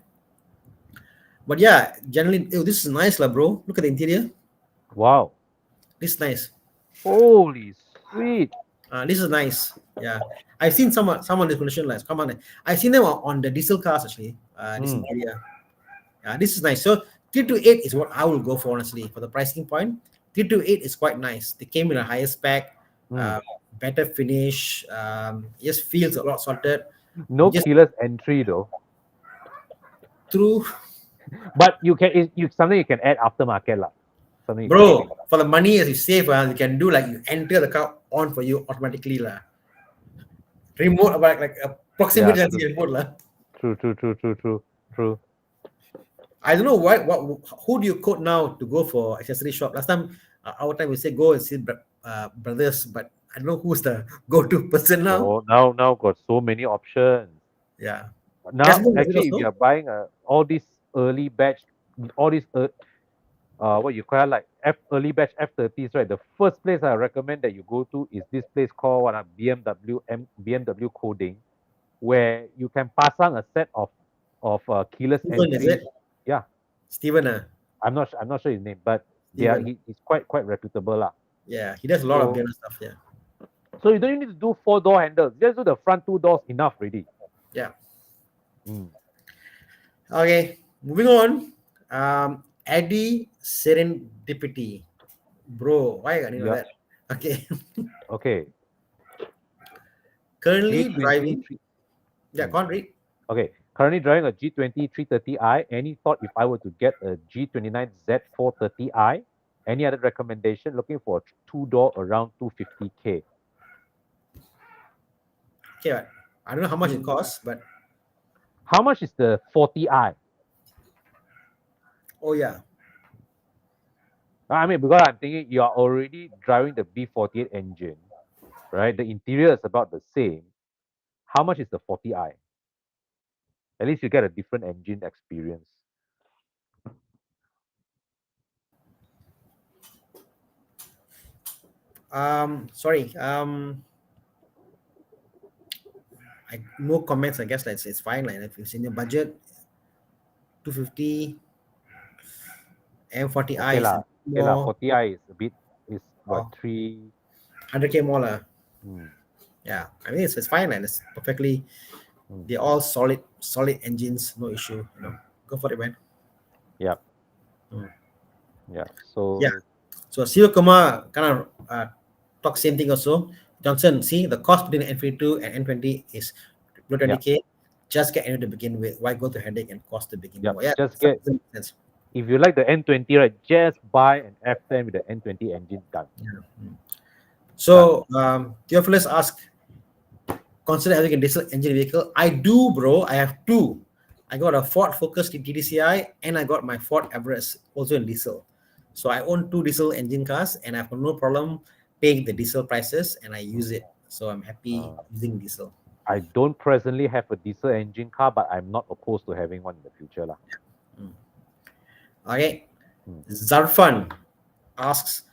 But yeah, generally, this is nice, lah, bro. Look at the interior. Wow. This is nice. Holy sweet. This is nice. Yeah, I've seen some this condition lights. Come on, I've seen them on the diesel cars actually. This Mm, interior. Yeah, this is nice. So 328 is what I will go for honestly for the pricing point. 328 is quite nice. They came in a higher spec, mm. better finish. Just feels a lot sorted. No Just keyless entry though. through, But you something you can add aftermarket lah. Something you can add. bro. For the money as you save, you can do like you enter the car on for you automatically lah. Remote about like a Yeah, proximity true. sensing remote lah. True. I don't know who do you quote now to go for accessory shop? Last time, our time we say go and see brothers, but I don't know who's the go-to person now. Oh, now got so many options. Yeah, Now Desmond was it actually, if also? you're buying all these early batch, all these what you call like early batch F30s, right? The first place I recommend that you go to is this place called BMW Coding, where you can pasang a set of keyless Steven, is entry. it? Yeah, Steven, I'm not sure his name, but Steven. he's quite reputable lah. Yeah, he does a lot of So different stuff. Yeah, so you don't need to do 4-door handles. Just do the front 2 doors enough already. yeah. Mm. Okay, moving on. Eddie Serendipity, bro. Why I know Yeah. that? Okay, Okay. currently G20. driving. Yeah, can't read. Okay. Currently driving a G20 330i. Any thought if I were to get a G29 Z430i? Any other recommendation? Looking for a 2-door around 250k. Okay, but I don't know how much it costs, but How much is the 40i? oh yeah, I mean, because I'm thinking you are already driving the B48 engine, right? The interior is about the same. How much is the 40i? At least you get a different engine experience. sorry. No comments. I guess like it's fine. Like if it's in your budget, 250 M40i Okay is lah. Okay lah. more 40i is a bit is what oh, 3. 100k more lah. Hmm. Yeah, I mean it's fine and it's perfectly. Mm. They're all solid engines, no issue. Go for it, man. Yep. Mm. Yeah. So Yeah. So Siva Kumar kind of talk same thing also. Johnson, see the cost between N52 and N20 is below 20k. just get anyway to begin with. Why go to headache and cost to begin Yep. with? Yeah, Just that get, makes sense. if you like the N20, right, just buy an F10 with the N20 engine done. Yeah. Mm. Done. So Theophilus asked, consider having a diesel engine vehicle. I do, bro. I have two. I got a Ford Focus TDCi and I got my Ford Everest also in diesel. So I own two diesel engine cars and I have no problem paying the diesel prices and I use it. So I'm happy Uh, using diesel. I don't presently have a diesel engine car, but I'm not opposed to having one in the future. Lah. Mm. Okay. Mm. Zarfan asks,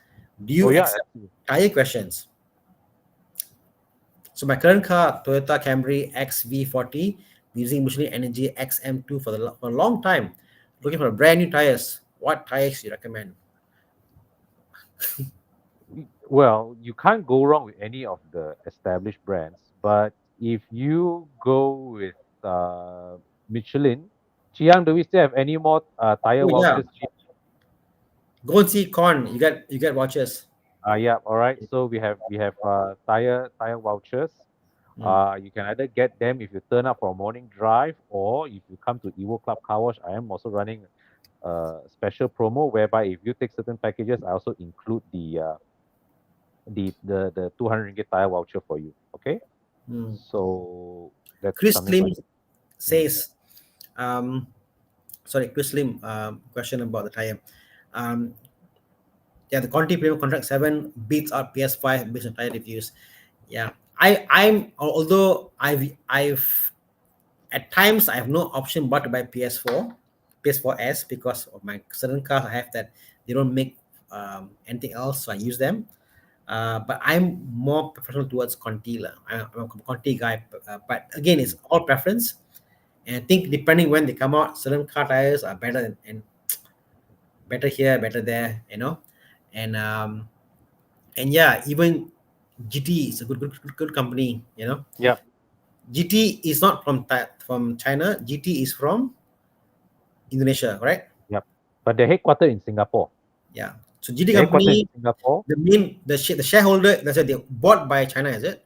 do you Oh, yeah. accept tire questions? So my current car, Toyota Camry XV40, using Michelin Energy XM2 for a long time, looking for brand new tires. What tires do you recommend? Well, you can't go wrong with any of the established brands, but if you go with Michelin, Chiang, do we still have any more tire Oh yeah, vouchers? go and see Con. You get watches. Yeah, all right. So we have tire vouchers. Mm. You can either get them if you turn up for a morning drive, or if you come to Evo Club Car Wash. I am also running a special promo whereby if you take certain packages, I also include the 200 ringgit tire voucher for you. Okay, Mm. so that's Chris something Lim like that. says, sorry, Chris Lim, question about the tire. Um, yeah, the Conti Premium Contract 7 beats out PS5 based on tire reviews. Yeah, although I've at times I have no option but to buy PS4S because of my certain cars I have that they don't make anything else, so I use them. But I'm more professional towards Conti lah. I'm a Conti guy, but again, it's all preference. And I think depending when they come out, certain car tires are better and better here, better there, and yeah, even GT is a good company, Yeah, GT is not from China. GT is from Indonesia, correct? yeah. But they're headquartered in Singapore. Yeah. So GT They're headquartered in company, Singapore. the shareholder, that's it, they bought by China, is it?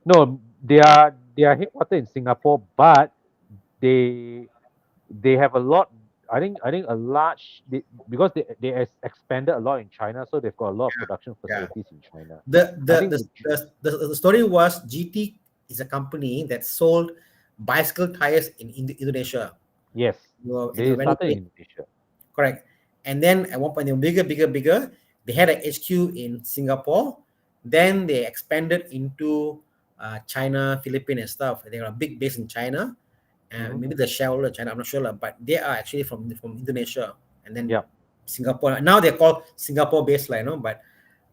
No, they are headquartered in Singapore, but they they have a lot. I think a large because they expanded a lot in China, so they've got a lot of production Yeah. facilities in China. The I the think the, the story was GT is a company that sold bicycle tires in Indonesia. yes, And they when started in Indonesia. correct. And then at one point they were bigger. They had an HQ in Singapore. Then they expanded into China, Philippines, and stuff. They got a big base in China. Mhm. Maybe the shareholder China, I'm not sure, but they are actually from Indonesia and then Yeah. Singapore. Now they're called Singapore based, but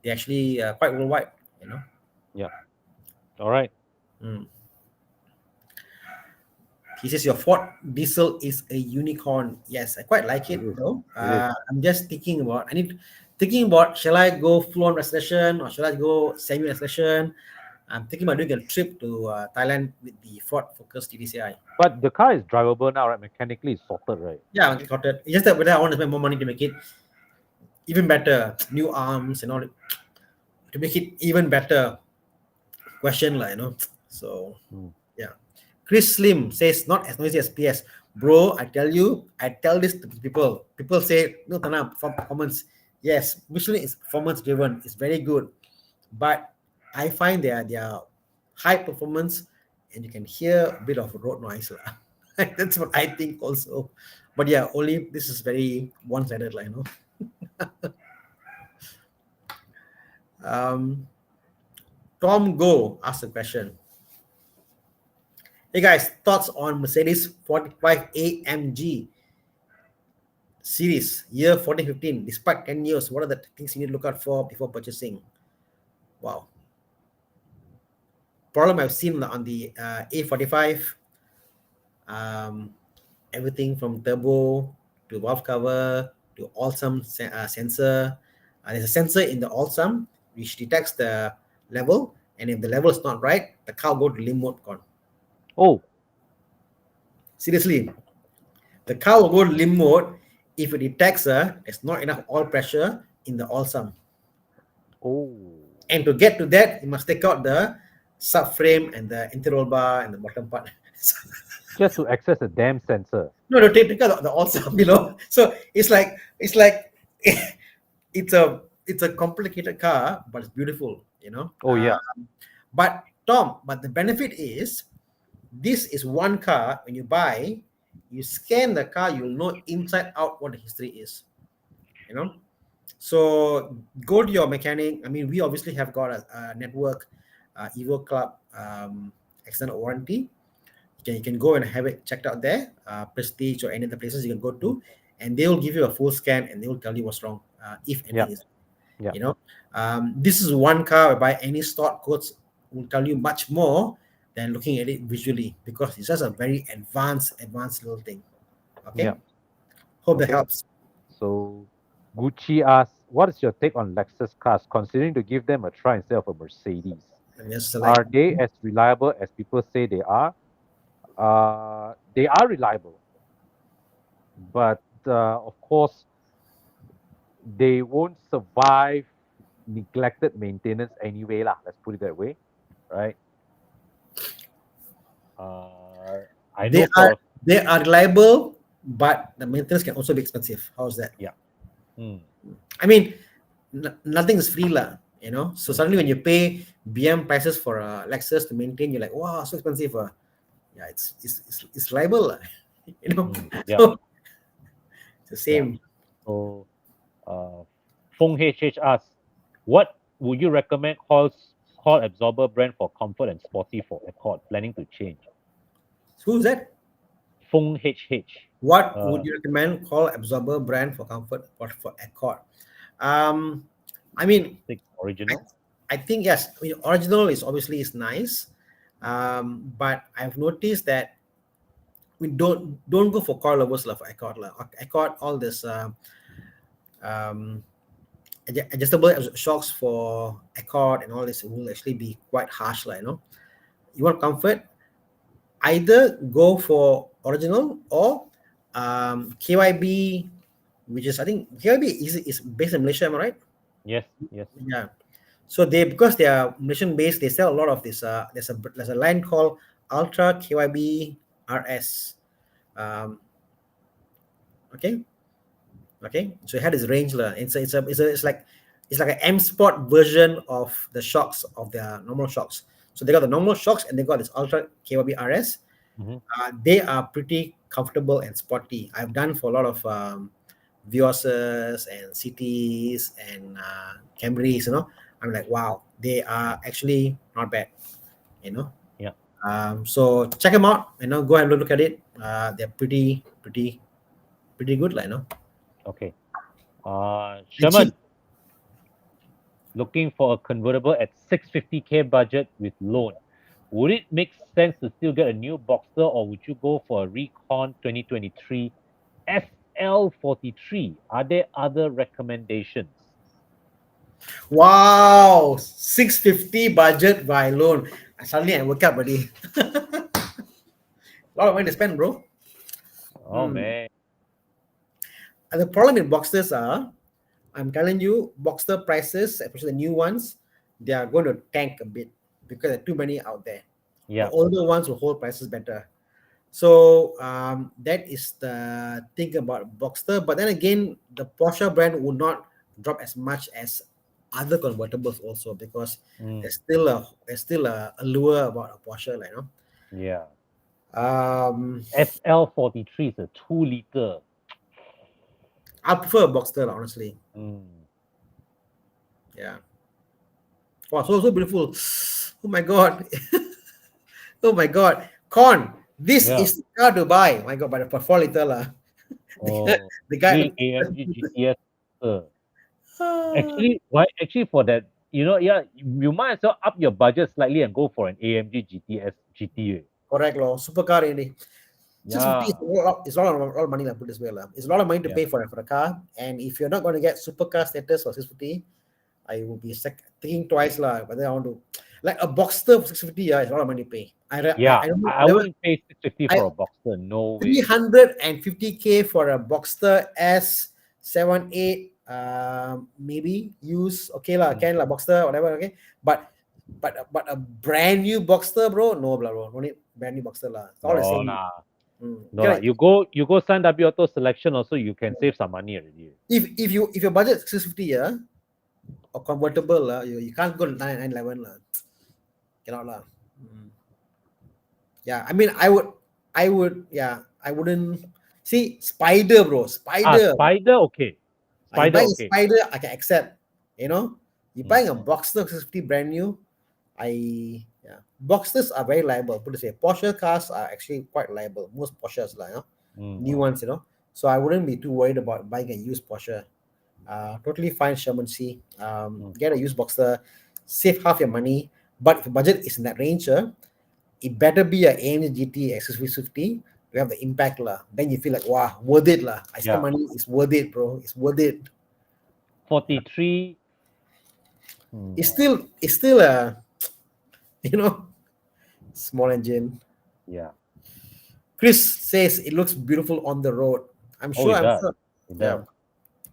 they're actually quite worldwide. Yeah. All right. Mm. He says your Ford diesel is a unicorn. Yes, I quite like it It is. though. It is. I'm just thinking about shall I go full on restoration or shall I go semi restoration? I'm thinking about doing a trip to Thailand with the Ford Focus TDCi. But the car is drivable now, right? Mechanically, it's sorted, right? Yeah, I got it. It's just that whether I want to spend more money to make it even better, new arms and all, to make it even better. Question, So Mm. yeah. Chris Slim says not as noisy as PS. Bro, I tell this to people. People say no Tana performance. Yes, Michelin is performance driven. It's very good. But I find they are high performance and you can hear a bit of road noise. Lah. That's what I think also. But yeah, only this is very one-sided, Tom Go asked a question. Hey guys, thoughts on Mercedes 45 AMG series year 14-15? Despite 10 years, what are the things you need to look out for before purchasing? Wow. Problem I've seen on the A45, everything from turbo to valve cover to Allsum sensor. There's a sensor in the Allsum which detects the level, and if the level is not right, the car will go to limp mode. Oh, Seriously, the car will go to limp mode if it detects there's not enough oil pressure in the Allsum. oh. And to get to that, you must take out the subframe and the interior bar and the bottom part. Just to access the damn sensor. No, no, take the also below. So it's like it's a complicated car, but it's beautiful, you know. Oh yeah. But Tom, but the benefit is this is one car. When you buy, you scan the car, you'll know inside out what the history is, you know. So go to your mechanic. I mean, we obviously have got a network, Evo Club extended warranty. You can go and have it checked out there, Prestige or any of the places you can go to, and they will give you a full scan and they will tell you what's wrong, if Yeah. anything is. Yeah. You know, this is one car whereby any stock codes will tell you much more than looking at it visually, because it's just a very advanced little thing. Okay, Yeah. hope that Okay. helps. So Gucci asks, what is your take on Lexus cars, considering to give them a try instead of a Mercedes? And just select. Are they as reliable as people say they are? They are reliable, but of course, they won't survive neglected maintenance anyway, lah. Let's put it that way, right? I They know are for they are reliable, but the maintenance can also be expensive. How's that? yeah. Mm, I mean, nothing is free, lah. You know, so mm, suddenly when you pay BM prices for a Lexus to maintain, you're like, wow, so expensive. Yeah, it's reliable, lah. You know, yeah. so it's the Yeah. same. So, Feng HH asks, what would you recommend call absorber brand for comfort and sporty for Accord? Planning to change. Who's that? Feng HH. What Uh, would you recommend call absorber brand for comfort or for Accord? I mean, Six I, original. I think yes. I mean, original is nice, but I've noticed that we don't go for coil lovers lah for Accord lah. Accord all this um, adjustable shocks for Accord and all this will actually be quite harsh lah. You know, you want comfort, either go for original or KYB, which is I think KYB is based in Malaysia, am I right? Yes. Yes. Yeah. So because they are Malaysian based, they sell a lot of this. There's a line called Ultra KYB RS. Um, okay, okay. So it had this range lah. It's like an M Sport version of the shocks of their normal shocks. So they got the normal shocks and they got this Ultra KYB RS. Mm-hmm. They are pretty comfortable and sporty. I've done for a lot of Vioses and CTs and Camrys, you know. I'm like, wow, they are actually not bad, you know. Yeah. So check them out, you know, go and look at it. They're pretty good, like, you know. Okay. And Sherman, cheap. looking for a convertible at 650K budget with loan. Would it make sense to still get a new Boxster, or would you go for a Recon 2023 SL43? Are there other recommendations? Wow, 650 budget by loan. Suddenly I woke up, buddy. A lot of money to spend, bro. Oh man. And the problem with Boxsters are, I'm telling you, Boxster prices, especially the new ones, they are going to tank a bit because there are too many out there. Yeah. The older ones will hold prices better. So that is the thing about Boxster. But then again, the Porsche brand will not drop as much as other convertibles also, because there's still a allure about a Porsche, like, you know. Yeah. Um, SL43 is a 2-liter. I prefer a Boxster, honestly. Yeah. Wow, so beautiful. Oh my god. Oh my god. Con, this Yeah. is the car to buy. My god, but for 4-liter lah. Oh, The guy. AMG GTS. Actually, for that, yeah, you might as well up your budget slightly and go for an AMG GTS GT. Correct, law. Supercar ini. Yeah. 650 is a lot of money, put this way. It's a lot of money to Yeah. pay for a car. And if you're not going to get supercar status for 650, I will be thinking twice lah. Whether I want to, like a Boxster for 650, yeah, it's a lot of money to pay. I wouldn't pay 650 for a Boxster. No way. 350K for a Boxster S78, maybe use okay lah, can lah, Boxster, whatever, okay. But but a brand new Boxster, bro, no, bro. No need brand new Boxster, lah. It's all the No, same. nah. Mm. No, lah. You go Sun W Auto selection also, you can save some money already. If your budget is 650, yeah, or convertible, you can't go to 911, lah. Cannot, lah. Yeah, I mean, I wouldn't see Spider, bro. Spider. Spider, okay. You Spider, buying a okay. Spider, I can accept. You know, you Mm. buying a Boxster 650 brand new. Boxsters are very liable. Put it this way, Porsche cars are actually quite liable. Most Porsches, like, new ones, So I wouldn't be too worried about buying a used Porsche. Totally fine, Sherman C. Get a used Boxster, save half your money. But if your budget is in that range, it better be a AMG GT X650. You have the impact, lah. Then you feel like, wow, worth it, lah. I spend Yeah. money, it's worth it, bro. It's worth it. 43. It's still a small engine. Yeah. Chris says it looks beautiful on the road. I'm Oh, sure. it I'm does. sure. It Yeah.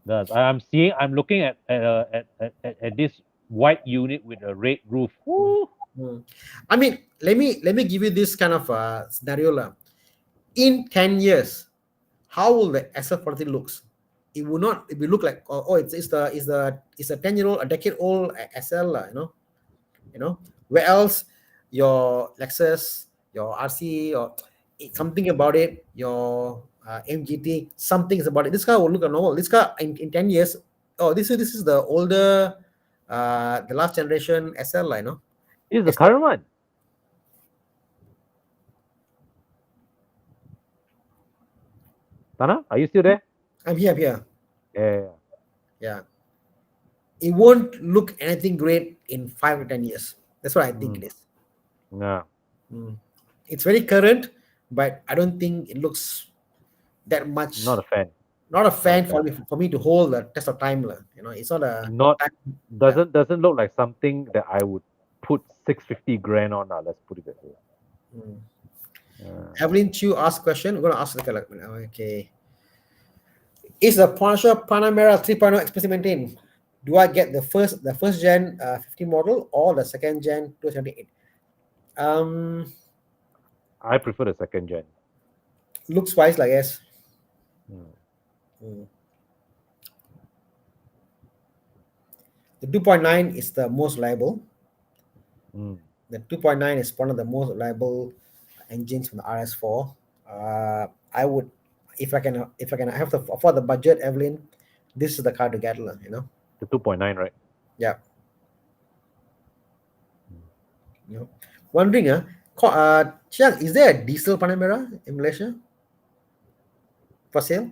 does. I'm looking at this white unit with a red roof. Woo. I mean, let me give you this kind of scenario, lah. In 10 years, how will the SL40 looks? It will not. It will look like it's a 10-year-old, a decade-old SL, lah. Where else your Lexus, your RC, or something about it, your MGT, something is about it. This car will look normal. This car in 10 years, this is the older, the last generation SL, lah. This is the current one. Tana, are you still there? I'm here. Yeah. It won't look anything great in 5 to 10 years. That's what I think it is. Yeah. It's very current, but I don't think it looks that much. Not a fan. Not a fan for me to hold the test of time, lah. It's not a doesn't look like something that I would put 650 grand on. Let's put it that way. Evelyn Chu asked question. We're gonna ask okay. Is the Porsche Panamera 3.0 expensive maintained? Do I get the first gen 50 model or the second gen 278? I prefer the second gen. Looks wise, I guess. The 2.9 is the most reliable. The 2.9 is one of the most reliable engines from the RS4. I would, if I can have to afford the budget, Evelyn, this is the car to get, The 2.9, right? Yeah. Wondering, Chiang, is there a diesel Panamera in Malaysia for sale?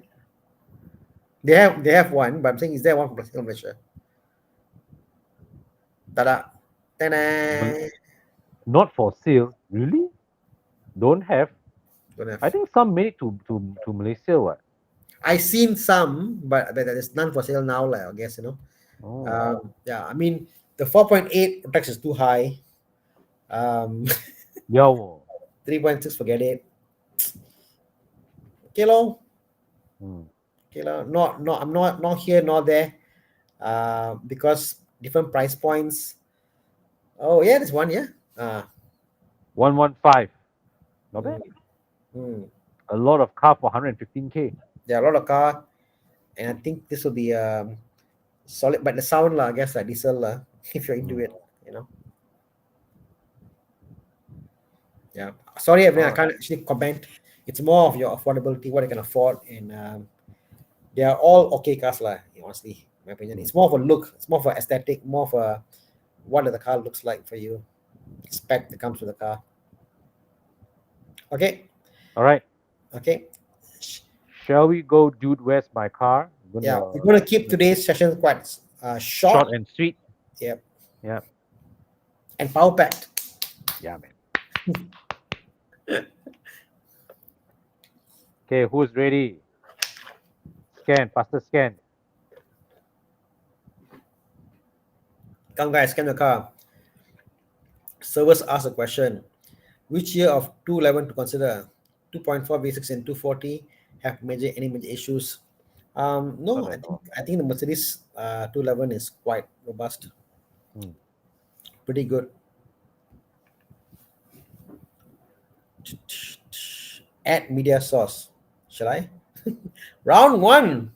They have one, but I'm saying, is there one for sale in Malaysia? Ta-da. Ta-da. Not for sale, really? Don't have. I think some made it to Malaysia. What? I seen some, but there's none for sale now, I guess. Yeah, I mean the 4.8 tax is too high. 3.6, forget it. Okay, lo. Okay, lo. No, I'm not here, not there. Because different price points. Oh yeah, there's one, yeah. 115. Not bad. A lot of car for 115K. Yeah, a lot of car, and I think this will be solid. But the sound, I guess, like diesel, if you're into it, Yeah. Sorry, everyone, I can't actually comment. It's more of your affordability, what you can afford, and they are all okay cars, honestly, in my opinion. It's more of a look, it's more of an aesthetic, more of a what the car looks like for you. Spec that comes with the car. Okay. All right. Okay. Shall we go, dude? Where's my car? We're gonna keep today's session quite short and sweet. Yep. Yeah. And power packed. Yeah, man. Okay, who's ready? Scan, faster scan. Come, guys, scan the car. Servers ask a question: which year of 211 to consider? 2.4 V6 and 240 have any major issues? No, I think the Mercedes 211 is quite robust. Pretty good. Add media source. Shall I? Round one.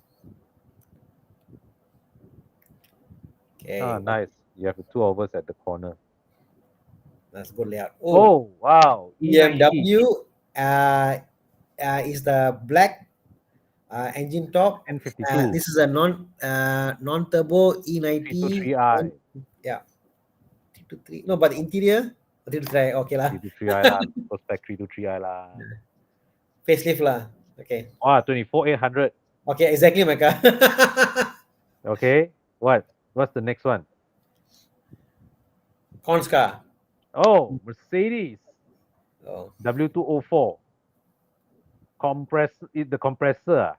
Okay, Nice. You have the two of us at the corner. that's good layout. Oh, Oh, wow. E90. BMW is the black engine top. N52. This is a non turbo E90. 323i. Yeah, 323. No, but the interior 323. Okay lah. 323i lah. Super spec 323i lah. Facelift lah. Okay. 24,800. Okay, exactly my car. Okay. What? What's the next one? Cons car. Oh, Mercedes Oh, W204. The compressor.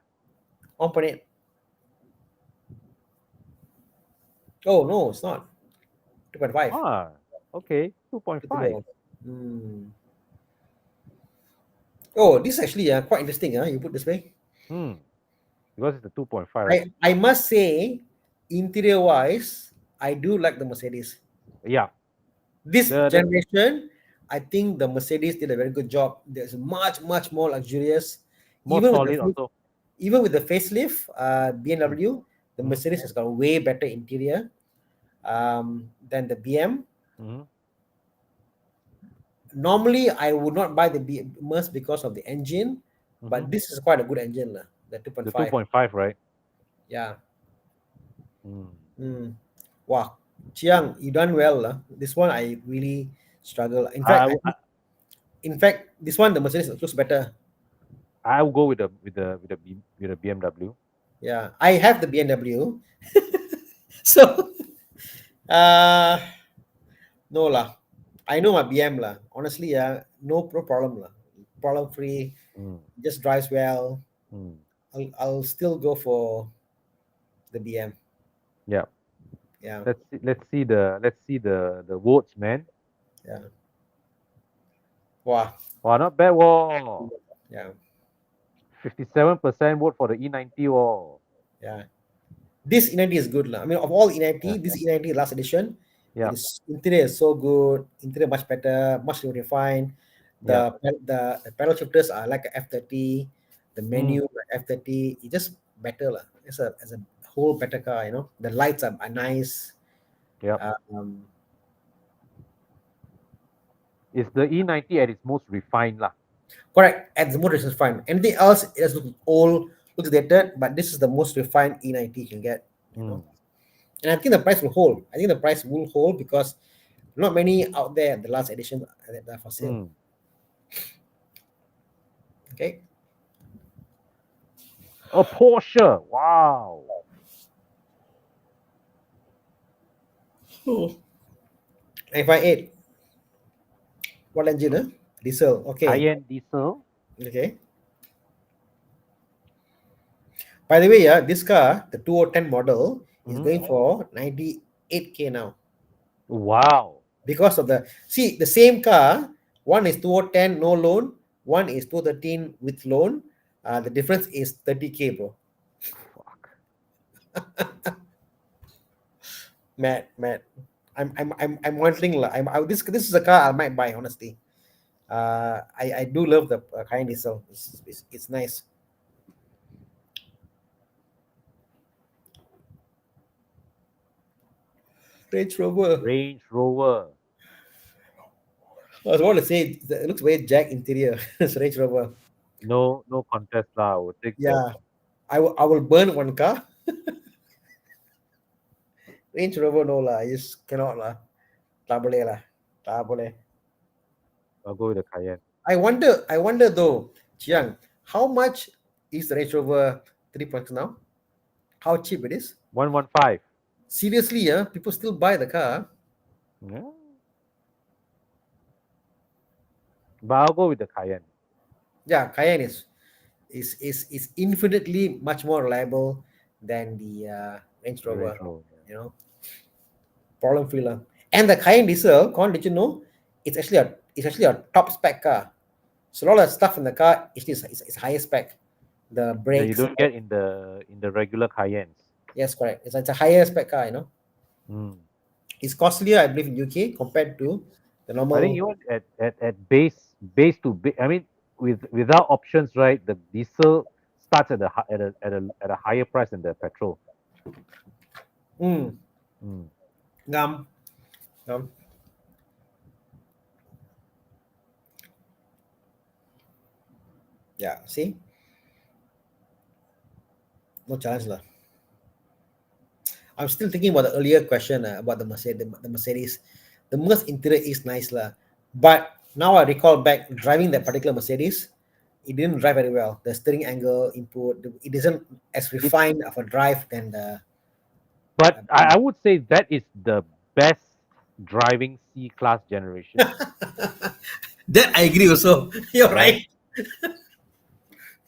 component. Oh no, it's not. 2.5. Okay. 2.5. Hmm. Oh, this is actually quite interesting. You put this way. Because it's the 2.5, right? I must say, interior wise, I do like the Mercedes. Yeah. This The- generation, I think the Mercedes did a very good job. There's much more luxurious. More Even with solid the also. even with the facelift, BMW, the Mercedes has got a way better interior than the BM. Mhm. Normally, I would not buy the Merc because of the engine, but this is quite a good engine, the 2.5. The 2.5, right? Yeah. Mm. Wow, Chiang, you done well. This one I really struggle. In fact, this one the Mercedes looks better. I will go with the BMW. Yeah, I have the BMW. So no lah. I know my BM lah. Honestly, no problem lah. Problem free. Just drives well. I'll still go for the BM. Yeah. Yeah. Let's see the votes, man. Yeah. Wow. Wow, not bad. Whoa. Yeah. 57% vote for the E90. Whoa. Yeah. This E90 is good. I mean, of all E90, this E90 last edition, interior is so good. Interior much better, much more refined. The pedal shifters are like a F30. The menu like F30. It's just better lah. It's a whole better car. The lights are nice. Yeah. It's the E90 at its most refined lah. Correct. At the most refined. Anything else is old, looks dated, but this is the most refined E90 you can get. And I think the price will hold. I think the price will hold because not many out there the last edition that are for sale. Okay. A Porsche. Wow. Oh. 958. What engine? Diesel. Okay. Cayenne diesel. Okay. By the way, this car, the 2010 model, is going for 98K now. Wow. Because of the same car, one is 2010 no loan, one is 2013 with loan. The difference is 30K, bro. Fuck. Mad. I'm wondering. This is a car I might buy, honestly. I do love the Cayenne diesel. It's nice. Range Rover. I was about to say it looks very Jack interior. It's Range Rover. No contest lah. I will take that. I will burn one car. Range Rover no lah. I just cannot lah. Tak boleh lah. Tak boleh. I'll go with the Cayenne. I wonder though, Chiang, how much is the Range Rover 3.6 now? How cheap it is? 115. Seriously, people still buy the car. Yeah. But I'll go with the Cayenne. Yeah, Cayenne is infinitely much more reliable than the Range Rover. Problem free lah. And the Cayenne diesel, did you know? It's actually a top spec car. So all the stuff in the car is higher spec. The brakes. You don't get in the regular Cayennes. Yes, correct. It's a higher spec car, It's costlier, I believe, in UK compared to the normal. I think even at base base to base. I mean, without options, right? The diesel starts at a higher price than the petrol. Mm. Mm. Ngam. Ngam. Yeah. See, no challenge lah. I'm still thinking about the earlier question about the Mercedes. The Mercedes, the Merc interior is nice lah, but now I recall back driving that particular Mercedes, it didn't drive very well. The steering angle input, it isn't as It's refined of a drive than the. but I would say that is the best driving C class generation, That I agree also. You're right? right.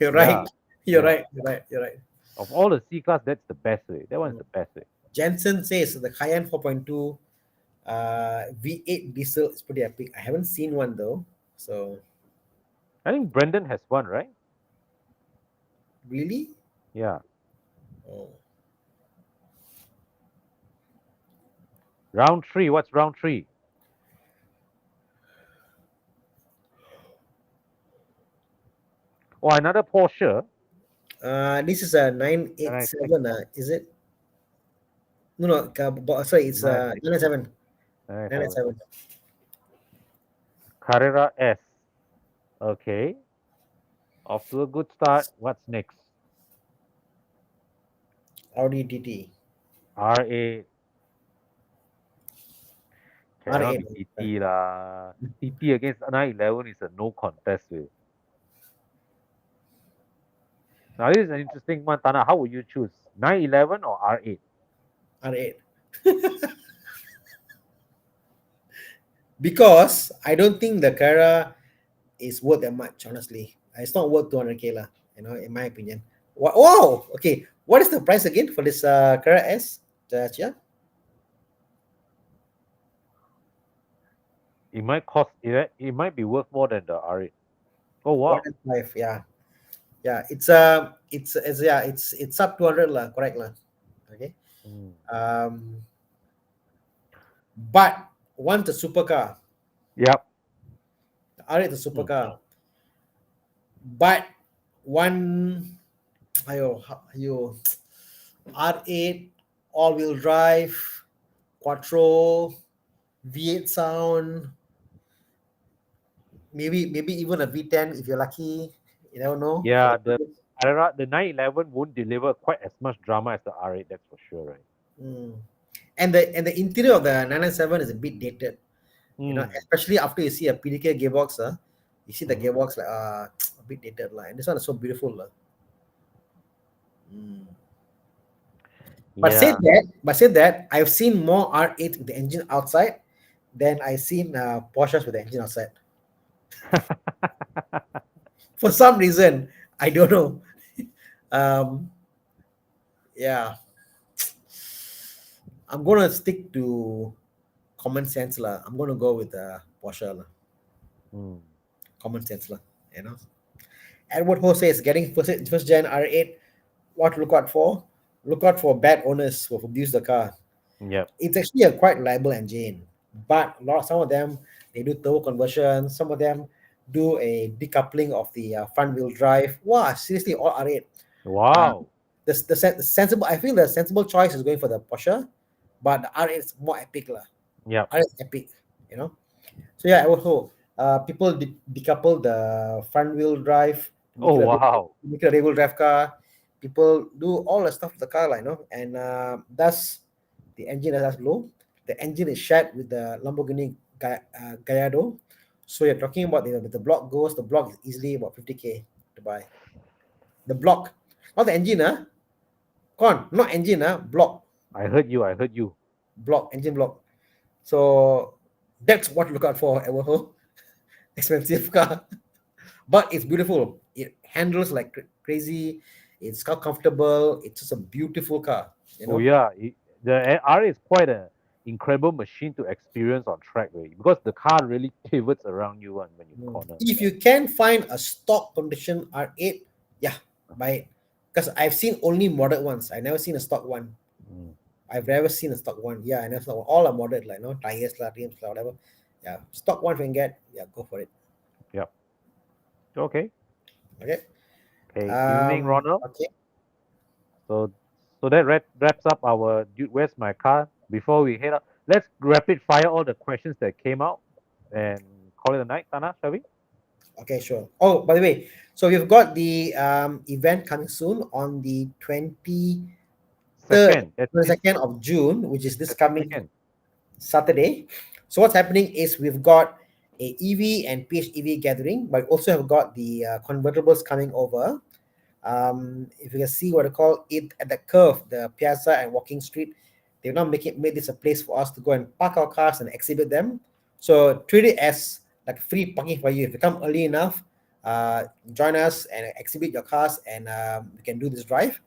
You're right. Yeah, You're yeah. right. You're right. You're right. Of all the C class, that's the best way. That one's Mm. the best way. Jensen says the Cayenne 4.2 V8 diesel is pretty epic. I haven't seen one though. So I think Brendan has one, right? really? Yeah. Oh. Round three. What's round three? Oh, another Porsche. This is a And I think 987. Is it? No, no. Sorry, it's nine 997. nine seven. 997. Carrera S. Okay. Off to a good start. What's next? Audi TT. R8. Cannot be R8. TT lah. TT against 911 is a no contest way. Now this is an interesting one, Tana. How would you choose? 911 or R8? R8. Because I don't think the Carrera is worth that much, honestly. It's not worth 200K lah, in my opinion. Wow! Okay. What is the price again for this Carrera S? Chia? It might cost it might be worth more than the R8. Oh wow. 105, yeah. Yeah, it's sub 200 lah, correct lah. Okay. Mm. But once the supercar, Yep. R8 the supercar, but one, ayo, R8 all-wheel drive, quattro, V8 sound, maybe even a V10 if you're lucky. You never know. Yeah, the Carrera, the 911 won't deliver quite as much drama as the R8, that's for sure, right? Mm. And the interior of the 997 is a bit dated. Especially after you see a PDK gearbox, you see the gearbox like a bit dated, and this one is so beautiful. But Yeah. said that, I've seen more R8 with the engine outside than I've seen Porsches with the engine outside. For some reason, I don't know. Yeah, I'm gonna stick to common sense lah. I'm gonna go with Porsche lah. Common sense lah. Edward Ho says getting first gen R8. What to look out for? Look out for bad owners who abuse the car. Yep. It's actually a quite reliable engine, but some of them they do turbo conversion. Some of them do a decoupling of the front wheel drive. Wow, seriously, all R8. Wow. The sensible. I feel the sensible choice is going for the Porsche, but the R8 is more epic lah. Yeah. R8 is epic, So yeah, also people decouple the front wheel drive. Oh wow. Make it a rear wheel drive car. People do all the stuff with the car, and thus the engine is low. The engine is shared with the Lamborghini Gallardo. So you're talking about the block goes. The block is easily about 50K to buy. The block, not the engine, not engine, block. I heard you. Block, engine block. So that's what to look out for, Evo. Expensive car, but it's beautiful. It handles like crazy. It's comfortable. It's just a beautiful car. Oh yeah, the R8 is quite an incredible machine to experience on track, right? Because the car really pivots around you when you corner. If you can find a stock condition R8, yeah, buy it. Because I've seen only modded ones. I never seen a stock one. I've never seen a stock one. Yeah, I never saw one. All are modded, tires, rims, whatever. Yeah, stock one can get. Yeah, go for it. Yep. Okay. Okay. Okay. Evening, Ronald. Okay. So, so that wraps up our dude. Where's my car? Before we head up, let's rapid fire all the questions that came out and call it a night, Tana, shall we? Okay, sure. Oh, by the way, so we've got the event coming soon on the 23rd, Second, at this 22nd of June, which is this coming second. Saturday. So what's happening is we've got a EV and PHEV gathering, but also have got the convertibles coming over. If you can see what I call it at the curve, the Piazza and Walking Street, they've now made this a place for us to go and park our cars and exhibit them. So treat it as like free parking for you. If you come early enough, join us and exhibit your cars, and we can do this drive.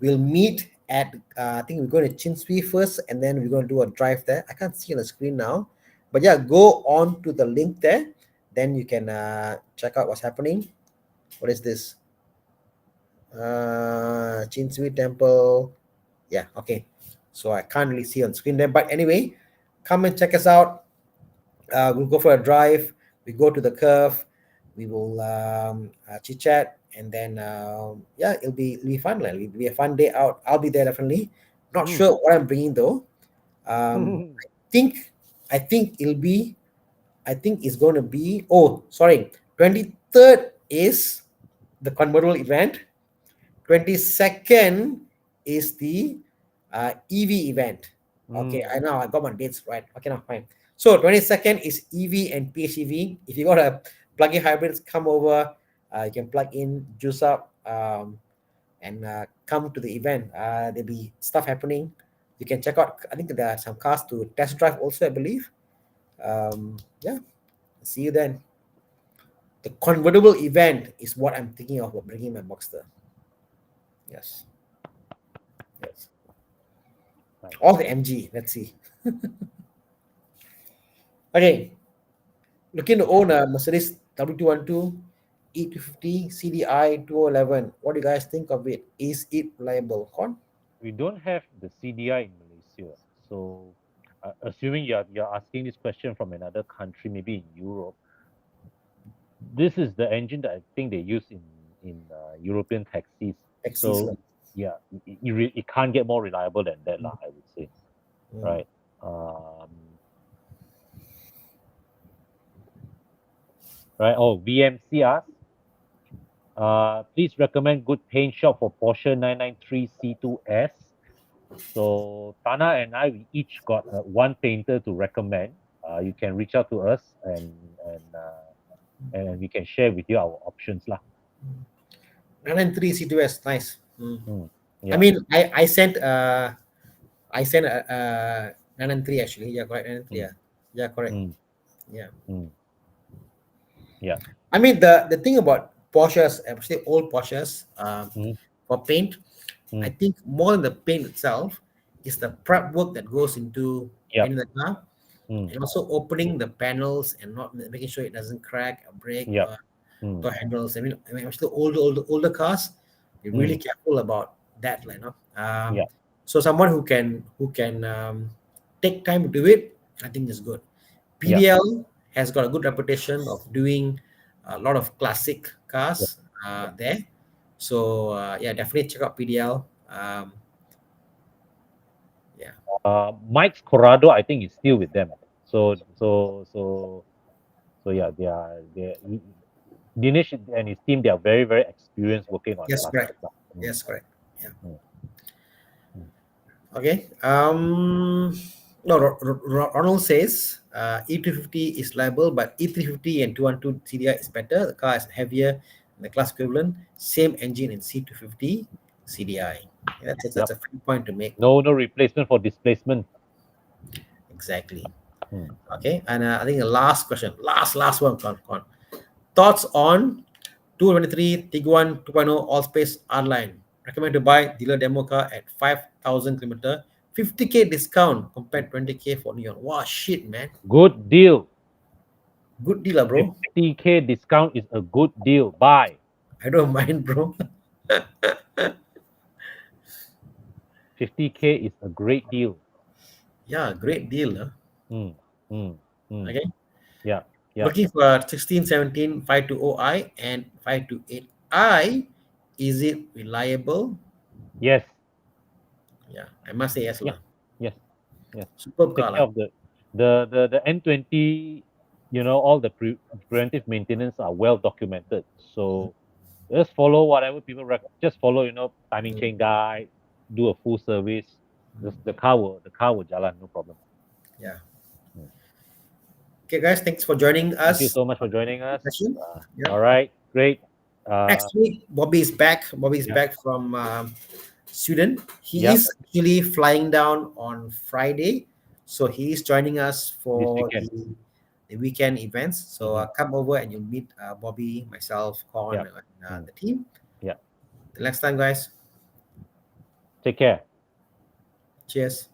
We'll meet at I think we're going to Chin Swee first, and then we're going to do a drive there. I can't see on the screen now, but yeah, go on to the link there. Then you can check out what's happening. What is this? Chinsui Temple. Yeah, okay. So I can't really see on screen there, but anyway, come and check us out. We'll go for a drive. We go to the curve. We will chit chat, and then yeah, it'll be fun. Like, it'll be a fun day out. I'll be there definitely. Not Mm. sure what I'm bringing though. I think I think it'll be. I think it's going to be. Oh, sorry. 23rd is the convertible event. 22nd is the EV event. Okay, I know I got my dates right. Okay, now fine. So 22nd is EV and PHEV. If you got a plug-in hybrids, come over. You can plug in, juice up, and come to the event. There'll be stuff happening. You can check out. I think there are some cars to test drive also, I believe. Yeah, see you then. The convertible event is what I'm thinking of bringing my Boxster. Yes. Yes. Nice. Or the MG. Let's see. Okay. Looking to own a Mercedes W212 E250 CDI 2011. What do you guys think of it? Is it reliable? Con? We don't have the CDI in Malaysia, so assuming you're asking this question from another country, maybe in Europe, this is the engine that I think they use in European taxis. Taxis. So yeah, it can't get more reliable than that, lah, I would say, Mm. right? Um, right. Oh, VMC asks, please recommend good paint shop for Porsche 993 C2S. So Tana and I, we each got one painter to recommend. You can reach out to us and we can share with you our options, lah. 993 C2S. Nice. Mm. Mm, I yeah. mean, I sent a 993 actually. Yeah, correct. 993. Mm, Yeah. Yeah, correct. mm, Yeah. mm, yeah. I mean, the thing about Porsches, especially old Porsches, Mm, for paint, I mm, think more than the paint itself is the prep work that goes into yep. painting the car, Mm, and also opening the panels and not making sure it doesn't crack or break, yep. or Mm, door handles. I mean, especially older cars, be really mm, careful about that, like, yeah. so someone who can take time to do it, I think is good. Yeah. PDL has got a good reputation of doing a lot of classic Yeah. cars there. So yeah, definitely check out PDL. Yeah. Mike's Corrado, I think, is still with them. So yeah, Dinesh and his team, they are very, very experienced working on Yes, classics, correct. lah. Mm, Yes, correct. Yeah. mm, mm. Okay. No, Ronald says E250 is liable, but E350 and 212 CDI is better. The car is heavier than the class equivalent. Same engine in C250 CDI. Yeah, that's a Yep. fair point to make. No replacement for displacement. Exactly. Mm. Okay. And I think the last question, last one, Con. Thoughts on 223 Tiguan 2.0 all space R line. Recommend to buy dealer demo car at 5,000 kilometer, 50K discount compared 20K for Neon. Wow, shit, man. Good deal. Good deal, bro. 50K discount is a good deal. Buy. I don't mind, bro. 50K is a great deal. Yeah, great deal. Huh? Mm, mm, mm. Okay. Yeah. Yeah. Looking for 1617 520i and 528i. Is it reliable? Yes. Yeah, I must say yes, Yeah. lah. Yes. Yes. Superb Take car, care lah. of the N20. All the preventive maintenance are well documented. So just follow whatever people just follow. Timing Mm, chain guide. Do a full service. mm, The car will jalan, no problem. yeah. Mm. Okay, guys, thanks for joining Thank you us. so much for joining us. Session. Yeah. All right, great. Uh, Next week, Bobby is back. Bobby is yeah, back from Sweden. He yeah, is actually flying down on Friday, so he is joining us this for weekend. the weekend events. So Mhm. come over and you'll meet Bobby, myself, Con, Yeah, and mm, the team. yeah. Till next time, guys. Take care. Cheers.